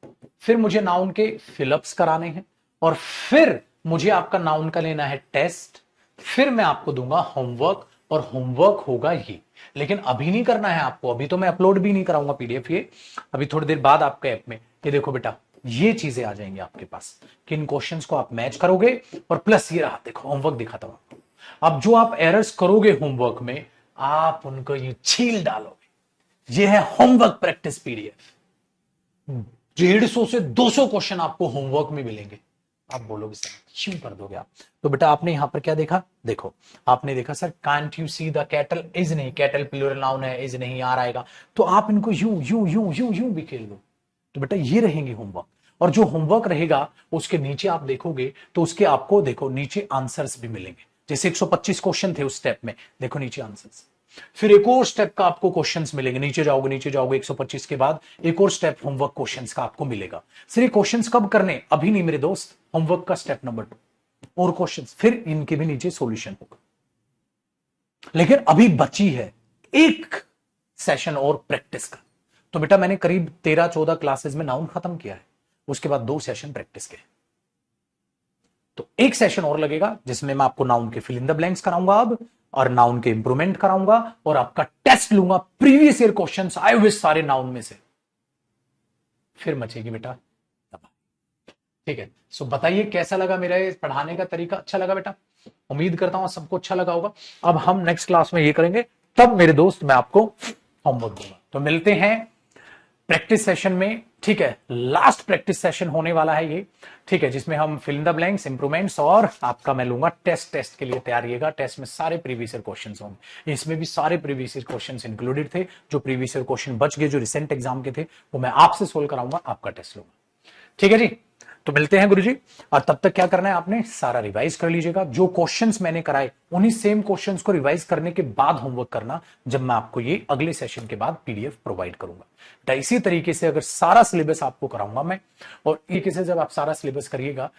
S1: फिर मुझे नाउन के फिलअप्स कराने हैं, और फिर मुझे आपका नाउन का लेना है टेस्ट, फिर मैं आपको दूंगा होमवर्क, और होमवर्क होगा ये, लेकिन अभी नहीं करना है आपको, अभी तो मैं अपलोड भी नहीं कराऊंगा पीडीएफ, ये अभी थोड़ी देर बाद आपके ऐप में, ये देखो बेटा ये चीजें आ जाएंगी आपके पास, कि इन क्वेश्चंस को आप मैच करोगे, और प्लस ये रहा देखो होमवर्क दिखाता हूं आपको, अब जो आप एरर्स करोगे होमवर्क में, आप उनको ये छील डालोगे, ये है होमवर्क प्रैक्टिस पीडीएफ, 150 से 200 क्वेश्चन आपको होमवर्क में मिलेंगे, आप बोलोगे सर क्यों कर दोगे आप, तो बेटा आपने यहां पर क्या देखा, देखो आपने देखा sir can't you see the cattle, is नहीं, कैटल प्लूरल नाउन है, इज नहीं यार आएगा, तो आप इनको यूं यूं यूं यूं यूं भी खेल लो, तो बेटा ये रहेंगे होमवर्क, और जो होमवर्क रहेगा उसके नीचे आप देखोगे तो उसके आपको देखो नीचे आंसर्स भी मिलेंगे, जैसे 125 क्वेश्चन थे उस स्टेप में, देखो नीचे आंसर्स, फिर एक और स्टेप का आपको क्वेश्चंस मिलेंगे, नीचे जाओगे 125 के बाद एक और स्टेप होमवर्क क्वेश्चंस का आपको मिलेगा। सिर्फ ये क्वेश्चंस कब करने, अभी नहीं मेरे दोस्त, होमवर्क का स्टेप नंबर 2 और क्वेश्चंस, फिर इनके भी नीचे सॉल्यूशन होगा, लेकिन अभी बची है एक सेशन और प्रैक्टिस का, तो बेटा मैंने करीब 13-14 क्लासेस में नाउन खत्म किया है, उसके बाद 2 सेशन प्रैक्टिस के, तो एक सेशन और लगेगा जिसमें मैं आपको नाउन के फिल इन द ब्लैंक्स कराऊंगा अब, और नाउन के इंप्रूवमेंट कराऊंगा, और आपका टेस्ट लूंगा प्रीवियस ईयर क्वेश्चंस आए हुए सारे नाउन में से, फिर मचेगी बेटा तबाही। ठीक है, सो बताइए कैसा लगा मेरा ये पढ़ाने का तरीका, अच्छा लगा बेटा, उम्मीद करता हूं सबको अच्छा लगा होगा। अब हम नेक्स्ट क्लास में ये करेंगे, तब मेरे दोस्त मैं आपको होमवर्क दूंगा, तो मिलते हैं प्रैक्टिस सेशन में ठीक है, लास्ट प्रैक्टिस सेशन होने वाला है ये, ठीक है, जिसमें हम fill in the blanks, improvements और आपका मैं लूंगा टेस्ट के लिए तैयारिएगा। टेस्ट में सारे प्रीवियस ईयर क्वेश्चंस होंगे, इसमें भी सारे प्रीवियस ईयर क्वेश्चंस इंक्लूडेड थे। जो प्रीवियस ईयर क्वेश्चन बच गए, जो रिसेंट एग्जाम के थे, वो मैं आपसे सोल्व कराऊंगा, आपका टेस्ट लूंगा। ठीक है जी, तो मिलते हैं गुरुजी। और तब तक क्या करना है, आपने सारा रिवाइज कर लीजिएगा। जो क्वेश्चंस मैंने कराए उन्हीं सेम क्वेश्चंस को रिवाइज करने के बाद होमवर्क करना, जब मैं आपको ये अगले सेशन के बाद पीडीएफ प्रोवाइड करूंगा। तो इसी तरीके से अगर सारा सिलेबस आपको कराऊंगा मैं, और एक से जब आप सारा सिलेबस करिएगा